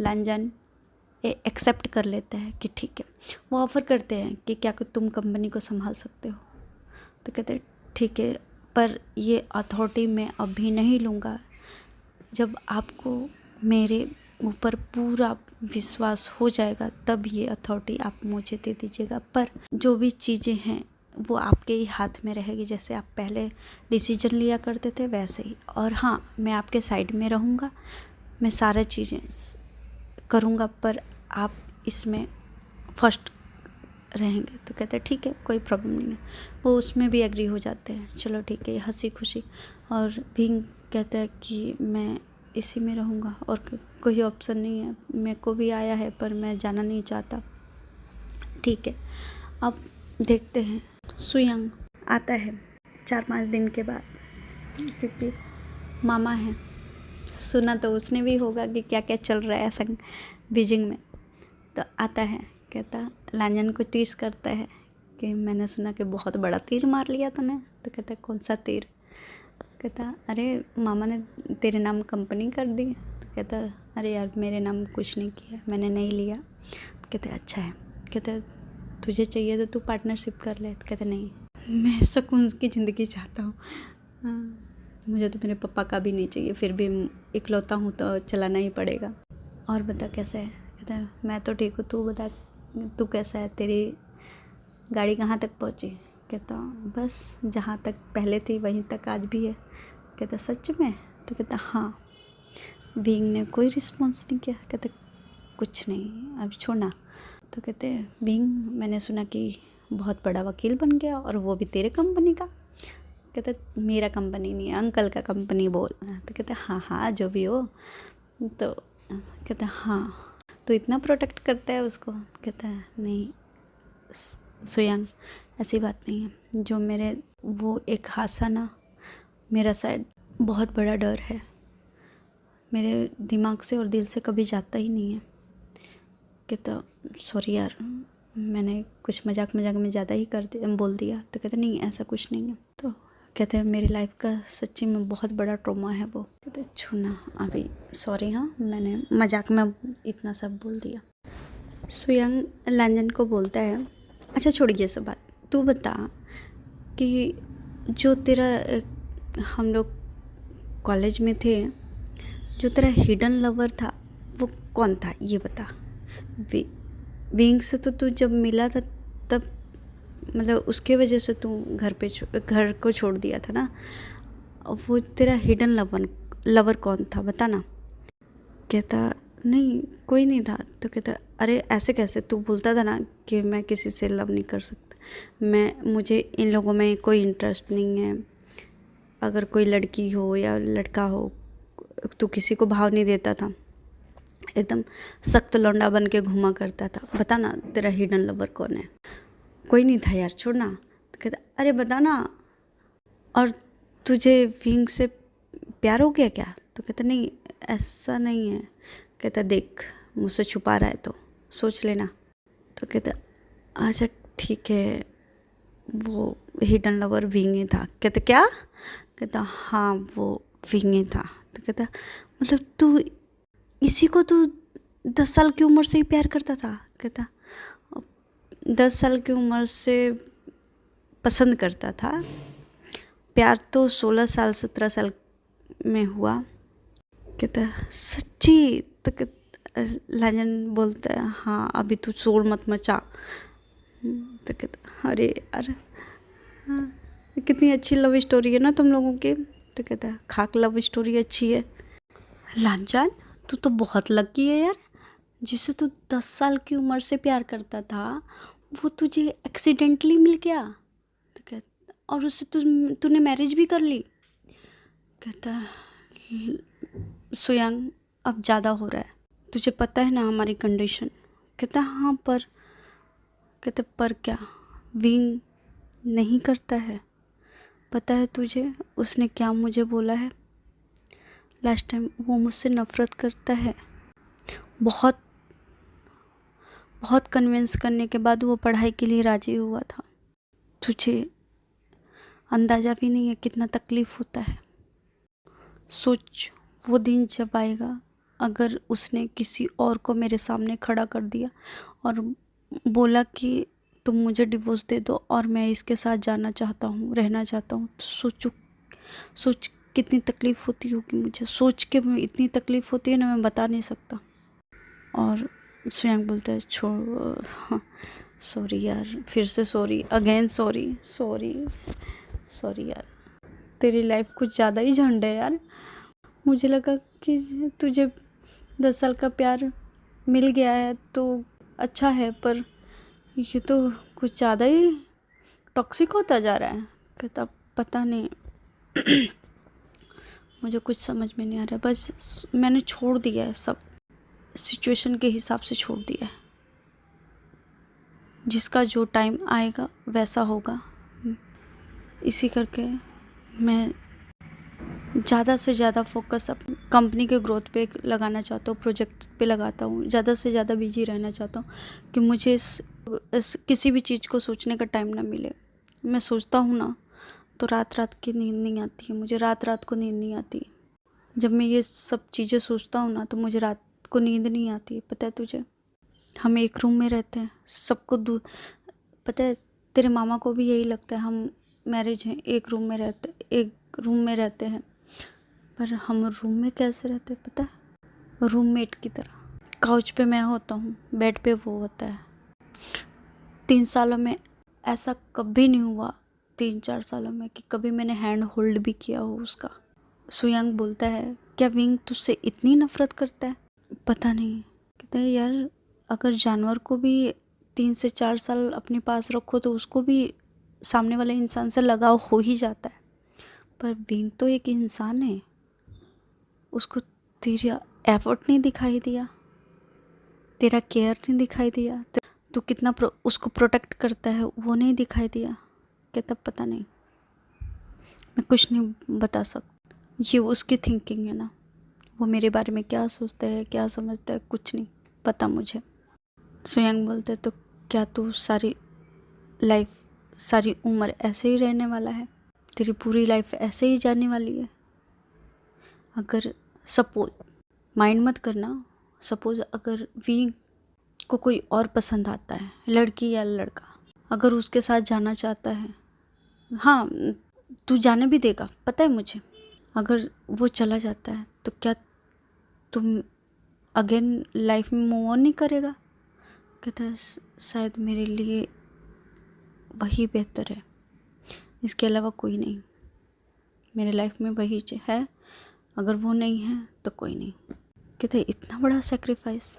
लांजान एक्सेप्ट कर लेता है कि ठीक है। वो ऑफ़र करते हैं कि क्या तुम कंपनी को संभाल सकते हो? तो कहते हैं ठीक है, पर ये अथॉरिटी मैं अभी नहीं लूँगा, जब आपको मेरे ऊपर पूरा विश्वास हो जाएगा तब ये अथॉरिटी आप मुझे दे दीजिएगा। पर जो भी चीज़ें हैं वो आपके ही हाथ में रहेगी, जैसे आप पहले डिसीजन लिया करते थे वैसे ही। और हाँ, मैं आपके साइड में रहूँगा, मैं सारा चीज़ें करूँगा, पर आप इसमें फर्स्ट रहेंगे। तो कहते हैं ठीक है, कोई प्रॉब्लम नहीं है। वो उसमें भी एग्री हो जाते हैं, चलो ठीक है, हंसी खुशी। और भींग कहता है कि मैं इसी में रहूँगा और कोई ऑप्शन नहीं है, मेरे को भी आया है पर मैं जाना नहीं चाहता। ठीक है, अब देखते हैं। सुयंग आता है 4-5 दिन के बाद, क्योंकि मामा है, सुना तो उसने भी होगा कि क्या क्या चल रहा है संग बीजिंग में। तो आता है, कहता लांजन को टीस करता है कि मैंने सुना कि बहुत बड़ा तीर मार लिया तूने। तो कहता है कौन सा तीर? कहता अरे मामा ने तेरे नाम कंपनी कर दी। तो कहता अरे यार मेरे नाम कुछ नहीं किया, मैंने नहीं लिया। कहते अच्छा है। कहते तुझे चाहिए तो तू पार्टनरशिप कर ले। तो कहते नहीं, मैं सुकून की ज़िंदगी चाहता हूँ, मुझे तो मेरे पापा का भी नहीं चाहिए, फिर भी इकलौता हूँ तो चलाना ही पड़ेगा। और बता कैसा है? कहता है मैं तो ठीक हूँ, तू बता तू कैसा है, तेरी गाड़ी कहाँ तक पहुँची? कहता बस जहाँ तक पहले थी वहीं तक आज भी है। कहता सच में? तो कहता हाँ। बीइंग ने कोई रिस्पॉन्स नहीं किया। कहता कुछ नहीं, अब छोड़ना। तो कहते बीइंग मैंने सुना कि बहुत बड़ा वकील बन गया, और वो भी तेरे कंपनी का। कहता मेरा कंपनी नहीं है, अंकल का कंपनी बोल। तो कहते हाँ हाँ जो भी हो। तो कहता हाँ, तो इतना प्रोटेक्ट करता है उसको। कहता है नहीं सुयंग, ऐसी बात नहीं है, जो मेरे वो एक हादसा ना मेरा शायद बहुत बड़ा डर है, मेरे दिमाग से और दिल से कभी जाता ही नहीं है। कहता सॉरी यार, मैंने कुछ मजाक में ज़्यादा ही बोल दिया। तो कहते नहीं ऐसा कुछ नहीं है। तो कहते हैं मेरी लाइफ का सच्ची में बहुत बड़ा ट्रॉमा है वो। कहते छोड़ना अभी, सॉरी, हाँ मैंने मजाक में इतना सब बोल दिया। सुयंग लांजन को बोलता है अच्छा छोड़ ये सब बात, तू बता कि जो तेरा हम लोग कॉलेज में थे, जो तेरा हिडन लवर था वो कौन था ये बता। बीइंग से तो तू जब मिला था तब मतलब उसके वजह से तू घर को छोड़ दिया था ना, वो तेरा हिडन लवर कौन था बता ना। कहता नहीं कोई नहीं था। तो कहता अरे ऐसे कैसे, तू बोलता था ना कि मैं किसी से लव नहीं कर सकता, मुझे इन लोगों में कोई इंटरेस्ट नहीं है, अगर कोई लड़की हो या लड़का हो तू किसी को भाव नहीं देता था, एकदम सख्त लौंडा बन के घूमा करता था, बता ना तेरा हिडन लवर कौन है। कोई नहीं था यार छोड़ना। तो कहता अरे बता ना, और तुझे विंग से प्यार हो गया क्या? तो कहता नहीं ऐसा नहीं है। कहता देख मुझसे छुपा रहा है तो सोच लेना। तो कहता अच्छा ठीक है, वो हिडन लवर विंग ही था। कहता क्या? कहता हाँ वो विंग ही था। तो कहता मतलब तू इसी को तू 10 साल की उम्र से ही प्यार करता था? कहता 10 साल की उम्र से पसंद करता था, प्यार तो 16 साल 17 साल में हुआ। कहता सच्ची? तो लांजन बोलता है हाँ अभी तू शोर मत मचा। तो कहता अरे यार हाँ, कितनी अच्छी लव स्टोरी है ना तुम लोगों की। तो कहता है खाक लव स्टोरी अच्छी है। लांजन तू तो बहुत लकी है यार, जिसे तू 10 साल की उम्र से प्यार करता था वो तुझे एक्सीडेंटली मिल गया। तो कहता और उससे तूने मैरिज भी कर ली। कहता सुयंग अब ज़्यादा हो रहा है, तुझे पता है ना हमारी कंडीशन। कहता हाँ पर। कहते पर क्या? विंग नहीं करता है, पता है तुझे उसने क्या मुझे बोला है लास्ट टाइम? वो मुझसे नफ़रत करता है, बहुत बहुत कन्विंस करने के बाद वो पढ़ाई के लिए राज़ी हुआ था। तुझे अंदाज़ा भी नहीं है कितना तकलीफ़ होता है। सोच वो दिन जब आएगा अगर उसने किसी और को मेरे सामने खड़ा कर दिया और बोला कि तुम मुझे डिवोर्स दे दो और मैं इसके साथ जाना चाहता हूँ, रहना चाहता हूँ, तो सोच कितनी तकलीफ़ होती होगी मुझे। सोच के इतनी तकलीफ़ होती है ना मैं बता नहीं सकता। और स्वयं बोलता है छोड़ हाँ, सॉरी यार, फिर से sorry, again sorry, sorry, sorry यार। तेरी लाइफ कुछ ज़्यादा ही झंड है यार। मुझे लगा कि तुझे 10 साल का प्यार मिल गया है तो अच्छा है, पर ये तो कुछ ज़्यादा ही टॉक्सिक होता जा रहा है। कहता पता नहीं, मुझे कुछ समझ में नहीं आ रहा। बस मैंने छोड़ दिया है सब, सिचुएशन के हिसाब से छोड़ दिया है। जिसका जो टाइम आएगा वैसा होगा। इसी करके मैं ज़्यादा से ज़्यादा फोकस अपनी कंपनी के ग्रोथ पे लगाना चाहता हूँ, प्रोजेक्ट पे लगाता हूँ। ज़्यादा से ज़्यादा बिजी रहना चाहता हूँ कि मुझे इस किसी भी चीज़ को सोचने का टाइम ना मिले। मैं सोचता हूँ ना तो रात रात की नींद नहीं आती है, मुझे रात रात को नींद नहीं आती। जब मैं ये सब चीज़ें सोचता हूँ ना तो मुझे रात को नींद नहीं आती है। पता है तुझे, हम एक रूम में रहते हैं, सबको दूर। पता है तेरे मामा को भी यही लगता है, हम मैरिज हैं, एक रूम में रहते हैं। पर हम रूम में कैसे रहते हैं पता है? रूममेट की तरह। काउच पे मैं होता हूँ, बेड पे वो होता है। 3 सालों में ऐसा कभी नहीं हुआ, 3-4 सालों में, कि कभी मैंने हैंड होल्ड भी किया हो उसका। सुयांग बोलता है क्या विंग तुझसे इतनी नफरत करता है? पता नहीं। कहता है यार, अगर जानवर को भी 3 से 4 साल अपने पास रखो तो उसको भी सामने वाले इंसान से लगाव हो ही जाता है। पर विंग तो एक इंसान है, उसको तेरा एफर्ट नहीं दिखाई दिया, तेरा केयर नहीं दिखाई दिया, तू कितना उसको प्रोटेक्ट करता है वो नहीं दिखाई दिया। कहता पता नहीं, मैं कुछ नहीं बता सकता। ये उसकी थिंकिंग है ना, वो मेरे बारे में क्या सोचता है, क्या समझता है, कुछ नहीं पता मुझे। सुयांग बोलते तो क्या तू सारी लाइफ, सारी उम्र ऐसे ही रहने वाला है? तेरी पूरी लाइफ ऐसे ही जाने वाली है? अगर सपोज, माइंड मत करना, सपोज अगर वी को कोई और पसंद आता है, लड़की या लड़का, अगर उसके साथ जाना चाहता है, हाँ तू जाने भी देगा पता है मुझे। अगर वो चला जाता है तो क्या तुम अगेन लाइफ में मूव ऑन नहीं करेगा? कहता है शायद मेरे लिए वही बेहतर है, इसके अलावा कोई नहीं। मेरे लाइफ में वही है, अगर वो नहीं है तो कोई नहीं। कहते इतना बड़ा सेक्रीफाइस?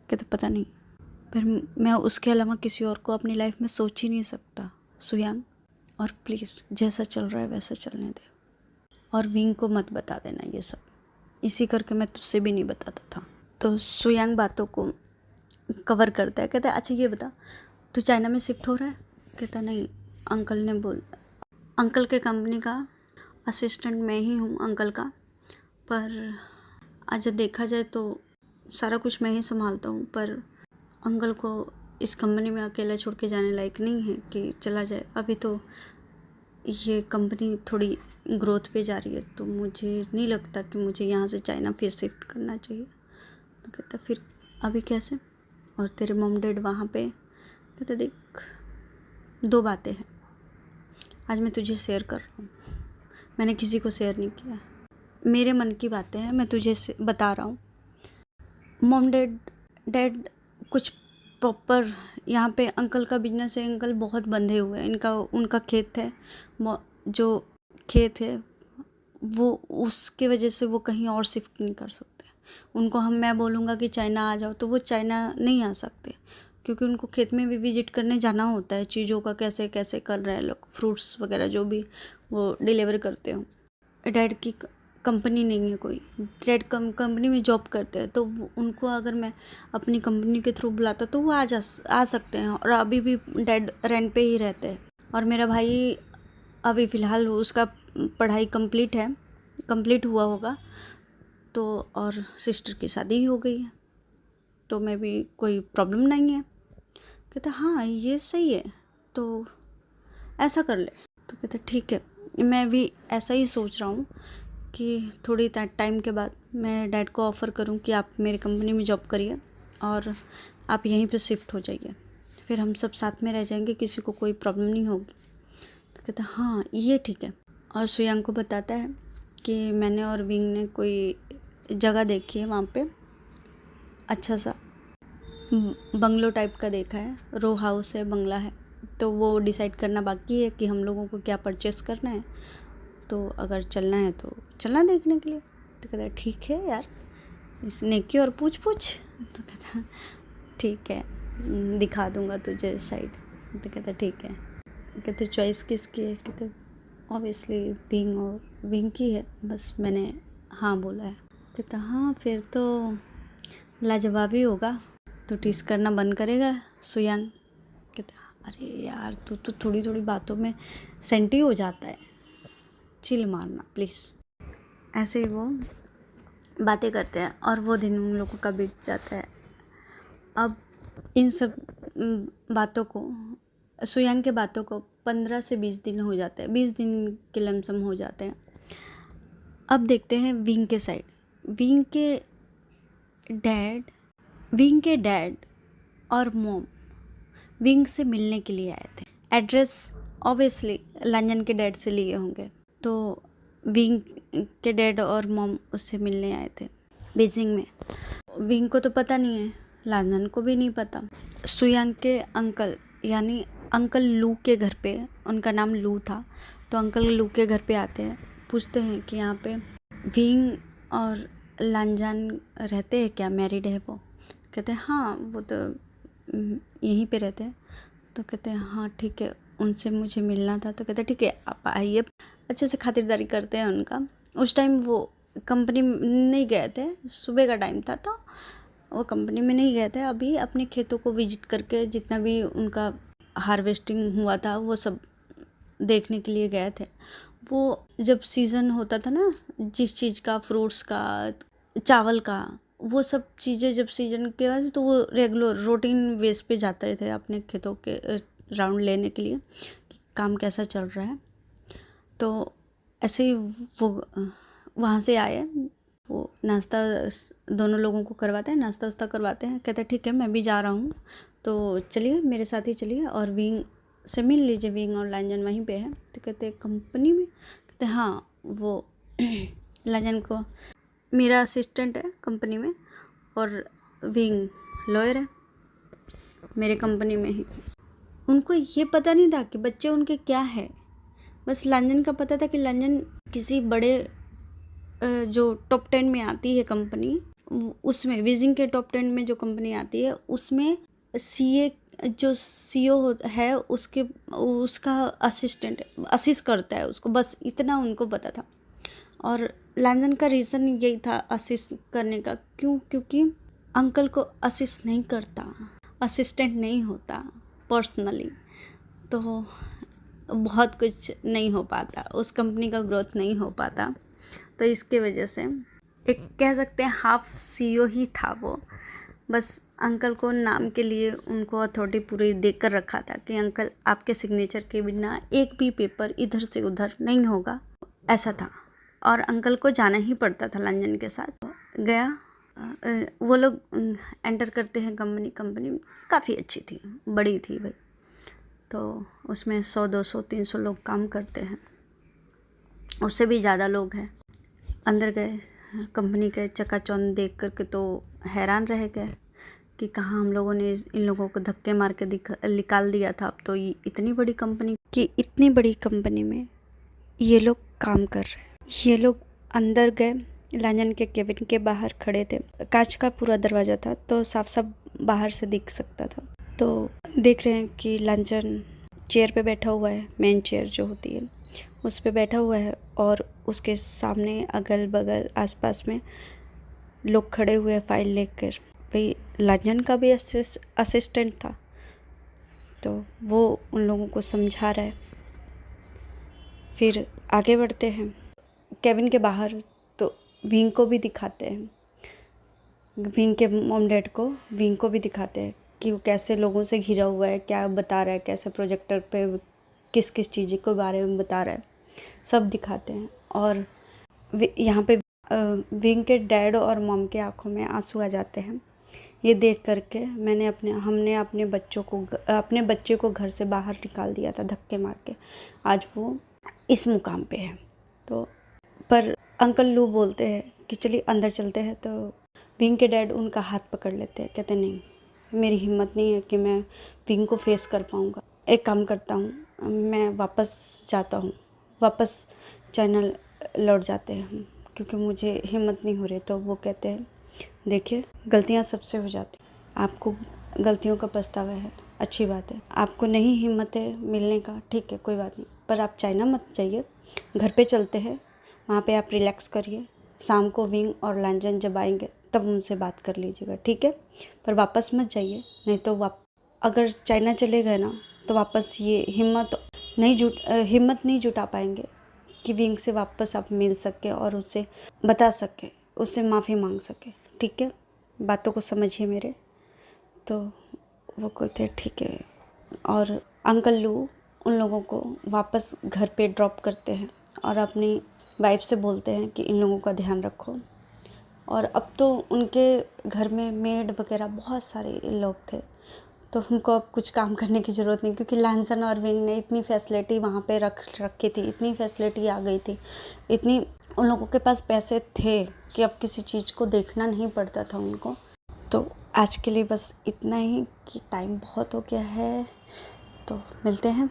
कहते पता नहीं, पर मैं उसके अलावा किसी और को अपनी लाइफ में सोच ही नहीं सकता सुयांग। और प्लीज़ जैसा चल रहा है वैसा चलने दे, और विंग को मत बता देना ये सब। इसी करके मैं तुझसे भी नहीं बताता था। तो सुयांग बातों को कवर करता है। कहता है अच्छा ये बता, तू चाइना में शिफ्ट हो रहा है? कहता नहीं, अंकल ने अंकल के कंपनी का असिस्टेंट मैं ही हूँ अंकल का, पर आज देखा जाए तो सारा कुछ मैं ही संभालता हूँ। पर अंकल को इस कंपनी में अकेला छोड़ के जाने लायक नहीं है कि चला जाए। अभी तो ये कंपनी थोड़ी ग्रोथ पे जा रही है, तो मुझे नहीं लगता कि मुझे यहाँ से चाइना फिर शिफ्ट करना चाहिए। तो कहता फिर अभी कैसे, और तेरे मॉम डैड वहाँ पे? कहता देख, 2 बातें हैं आज मैं तुझे शेयर कर रहा हूँ, मैंने किसी को शेयर नहीं किया, मेरे मन की बातें हैं, मैं तुझे बता रहा हूँ। मॉम डैड कुछ प्रॉपर, यहाँ पे अंकल का बिजनेस है, अंकल बहुत बंधे हुए हैं, उनका खेत है, जो खेत है वो उसके वजह से वो कहीं और शिफ्ट नहीं कर सकते। उनको मैं बोलूँगा कि चाइना आ जाओ तो वो चाइना नहीं आ सकते, क्योंकि उनको खेत में भी विजिट करने जाना होता है, चीज़ों का कैसे कैसे कर रहे हैं लोग, फ्रूट्स वगैरह जो भी वो डिलीवर करते हो। डैड की कंपनी नहीं है कोई, डैड कंपनी में जॉब करते हैं, तो उनको अगर मैं अपनी कंपनी के थ्रू बुलाता तो वो आ सकते हैं। और अभी भी डैड रेंट पे ही रहते हैं। और मेरा भाई अभी फ़िलहाल उसका पढ़ाई कंप्लीट हुआ होगा तो, और सिस्टर की शादी हो गई है, तो मैं भी कोई प्रॉब्लम नहीं है। कहता हाँ ये सही है, तो ऐसा कर ले। तो कहता ठीक है, मैं भी ऐसा ही सोच रहा हूँ कि थोड़ी टाइम के बाद मैं डैड को ऑफ़र करूँ कि आप मेरी कंपनी में जॉब करिए और आप यहीं पे शिफ्ट हो जाइए, फिर हम सब साथ में रह जाएंगे, किसी को कोई प्रॉब्लम नहीं होगी। तो कहता हाँ ये ठीक है। और सुयांग को बताता है कि मैंने और विंग ने कोई जगह देखी है वहाँ पे, अच्छा सा बंगलो टाइप का देखा है, रो हाउस है, बंगला है। तो वो डिसाइड करना बाकी है कि हम लोगों को क्या परचेस करना है, तो अगर चलना है तो चलना देखने के लिए। तो कहता है ठीक है यार, इसने की और पूछ तो कहता ठीक है, दिखा दूंगा तुझे साइड। तो कहता ठीक है। कहते चॉइस किसकी है? कहते ऑब्वियसली विंग की है, बस मैंने हाँ बोला है। कहता हाँ फिर तो लाजवाब ही होगा, तो टीस करना बंद करेगा सुयांग। कहता अरे यार तू तो थोड़ी थोड़ी बातों में सेंटी हो जाता है, चिल मारना प्लीज़। ऐसे ही वो बातें करते हैं और वो दिन उन लोगों का बीत जाता है। अब इन सब बातों को, सुयांग के बातों को 15 से 20 दिन हो जाते हैं, 20 दिन के लमसम हो जाते हैं। अब देखते हैं विंग के साइड। विंग के डैड और मॉम विंग से मिलने के लिए आए थे। एड्रेस ऑब्वियसली लांजन के डैड से लिए होंगे, तो विंग के डैड और मॉम उससे मिलने आए थे बीजिंग में। विंग को तो पता नहीं है, लांजन को भी नहीं पता। सुयांग के अंकल यानी अंकल लू के घर पे, उनका नाम लू था, तो अंकल लू के घर पे आते हैं, पूछते हैं कि यहाँ पे विंग और लांजन रहते हैं क्या, मैरिड है वो? कहते हैं हाँ वो तो यहीं पे रहते हैं। तो कहते हैं हाँ ठीक है, उनसे मुझे मिलना था। तो कहते हैं ठीक है आप आइए। अच्छे से खातिरदारी करते हैं उनका। उस टाइम वो कंपनी नहीं गए थे, सुबह का टाइम था, तो वो कंपनी में नहीं गए थे। अभी अपने खेतों को विजिट करके जितना भी उनका हार्वेस्टिंग हुआ था वो सब देखने के लिए गए थे। वो जब सीज़न होता था ना, जिस चीज़ का, फ्रूट्स का, चावल का, वो सब चीज़ें जब सीजन के बाद, तो वो रेगुलर रूटीन बेस पे जाते थे अपने खेतों के राउंड लेने के लिए कि काम कैसा चल रहा है। तो ऐसे ही वो वहाँ से आए, वो नाश्ता दोनों लोगों को करवाते हैं, नाश्ता वास्ता करवाते हैं। कहते हैं ठीक है मैं भी जा रहा हूँ, तो चलिए मेरे साथ ही चलिए और विंग से मिल लीजिए, विंग और लांजन वहीं पे है। तो कहते हैं कंपनी में? कहते हाँ, वो लांजन को मेरा असिस्टेंट है कंपनी में और विंग लॉयर है मेरे कंपनी में ही। उनको ये पता नहीं था कि बच्चे उनके क्या है, बस लांजन का पता था कि लांजन किसी बड़े जो टॉप 10 में आती है कंपनी, उसमें बीजिंग के टॉप 10 में जो कंपनी आती है उसमें सीए जो सीईओ है उसका असिस्टेंट असिस्ट करता है उसको, बस इतना उनको पता था। और लांजन का रीज़न यही था असिस्ट करने का, क्योंकि अंकल को असिस्ट नहीं करता, असिस्टेंट नहीं होता पर्सनली, तो बहुत कुछ नहीं हो पाता, उस कंपनी का ग्रोथ नहीं हो पाता। तो इसके वजह से एक कह सकते हैं हाफ सीईओ ही था वो, बस अंकल को नाम के लिए उनको अथॉरिटी पूरी देकर रखा था कि अंकल आपके सिग्नेचर के बिना एक भी पेपर इधर से उधर नहीं होगा, ऐसा था। और अंकल को जाना ही पड़ता था लांजन के साथ। गया, वो लोग एंटर करते हैं कंपनी काफ़ी अच्छी थी, बड़ी थी भाई, तो उसमें 100 200 300 लोग काम करते हैं, उससे भी ज़्यादा लोग हैं। अंदर गए, कंपनी के चकाचौंध देख करके तो हैरान रह गए कि कहाँ हम लोगों ने इन लोगों को धक्के मार के निकाल दिया था, अब तो ये इतनी बड़ी कंपनी में ये लोग काम कर रहे हैं। ये लोग अंदर गए, लांजन के केबिन के बाहर खड़े थे, कांच का पूरा दरवाज़ा था तो साफ साफ बाहर से दिख सकता था। तो देख रहे हैं कि लांजन चेयर पे बैठा हुआ है, मेन चेयर जो होती है उस पे बैठा हुआ है, और उसके सामने अगल बगल आसपास में लोग खड़े हुए फाइल लेकर। भाई लांजन का भी असिस्टेंट था, तो वो उन लोगों को समझा रहा है। फिर आगे बढ़ते हैं केबिन के बाहर, तो विंग को भी दिखाते हैं, विंग के मॉम डैड को विंग को भी दिखाते हैं कि वो कैसे लोगों से घिरा हुआ है, क्या बता रहा है, कैसे प्रोजेक्टर पे किस किस चीज़ के बारे में बता रहा है, सब दिखाते हैं। और यहाँ पे विंग के डैड और मॉम के आंखों में आंसू आ जाते हैं। ये देख करके हमने अपने बच्चे को घर से बाहर निकाल दिया था धक्के मार के, आज वो इस मुकाम पे है। तो पर अंकल लू बोलते हैं कि चलिए अंदर चलते हैं, तो विंग के डैड उनका हाथ पकड़ लेते हैं, कहते नहीं मेरी हिम्मत नहीं है कि मैं विंग को फेस कर पाऊँगा। एक काम करता हूँ, मैं वापस जाता हूँ, वापस चाइना लौट जाते हैं हम, क्योंकि मुझे हिम्मत नहीं हो रही। तो वो कहते हैं देखिए गलतियाँ सबसे हो जाती, आपको गलतियों का पछतावा है, अच्छी बात है। आपको नहीं हिम्मत है मिलने का, ठीक है कोई बात नहीं, पर आप चाइना मत जाइए, घर पे चलते हैं, वहाँ पे आप रिलैक्स करिए। शाम को विंग और लांजन जब आएंगे तब उनसे बात कर लीजिएगा, ठीक है। पर वापस मत जाइए, नहीं तो अगर चाइना चले गए ना तो वापस ये हिम्मत नहीं जुटा पाएंगे कि विंग से वापस आप मिल सके और उससे बता सके, उससे माफ़ी मांग सके, ठीक है। बातों को समझिए मेरे। तो वो कहते ठीक है, और अंकल लू उन लोगों को वापस घर पे ड्रॉप करते हैं और अपनी वाइफ से बोलते हैं कि इन लोगों का ध्यान रखो। और अब तो उनके घर में मेड वगैरह बहुत सारे लोग थे, तो उनको अब कुछ काम करने की ज़रूरत नहीं, क्योंकि लांसन और विंग ने इतनी फैसिलिटी वहाँ पे रख रखी थी, इतनी फैसिलिटी आ गई थी, इतनी उन लोगों के पास पैसे थे कि अब किसी चीज़ को देखना नहीं पड़ता था उनको। तो आज के लिए बस इतना ही, कि टाइम बहुत हो गया है, तो मिलते हैं।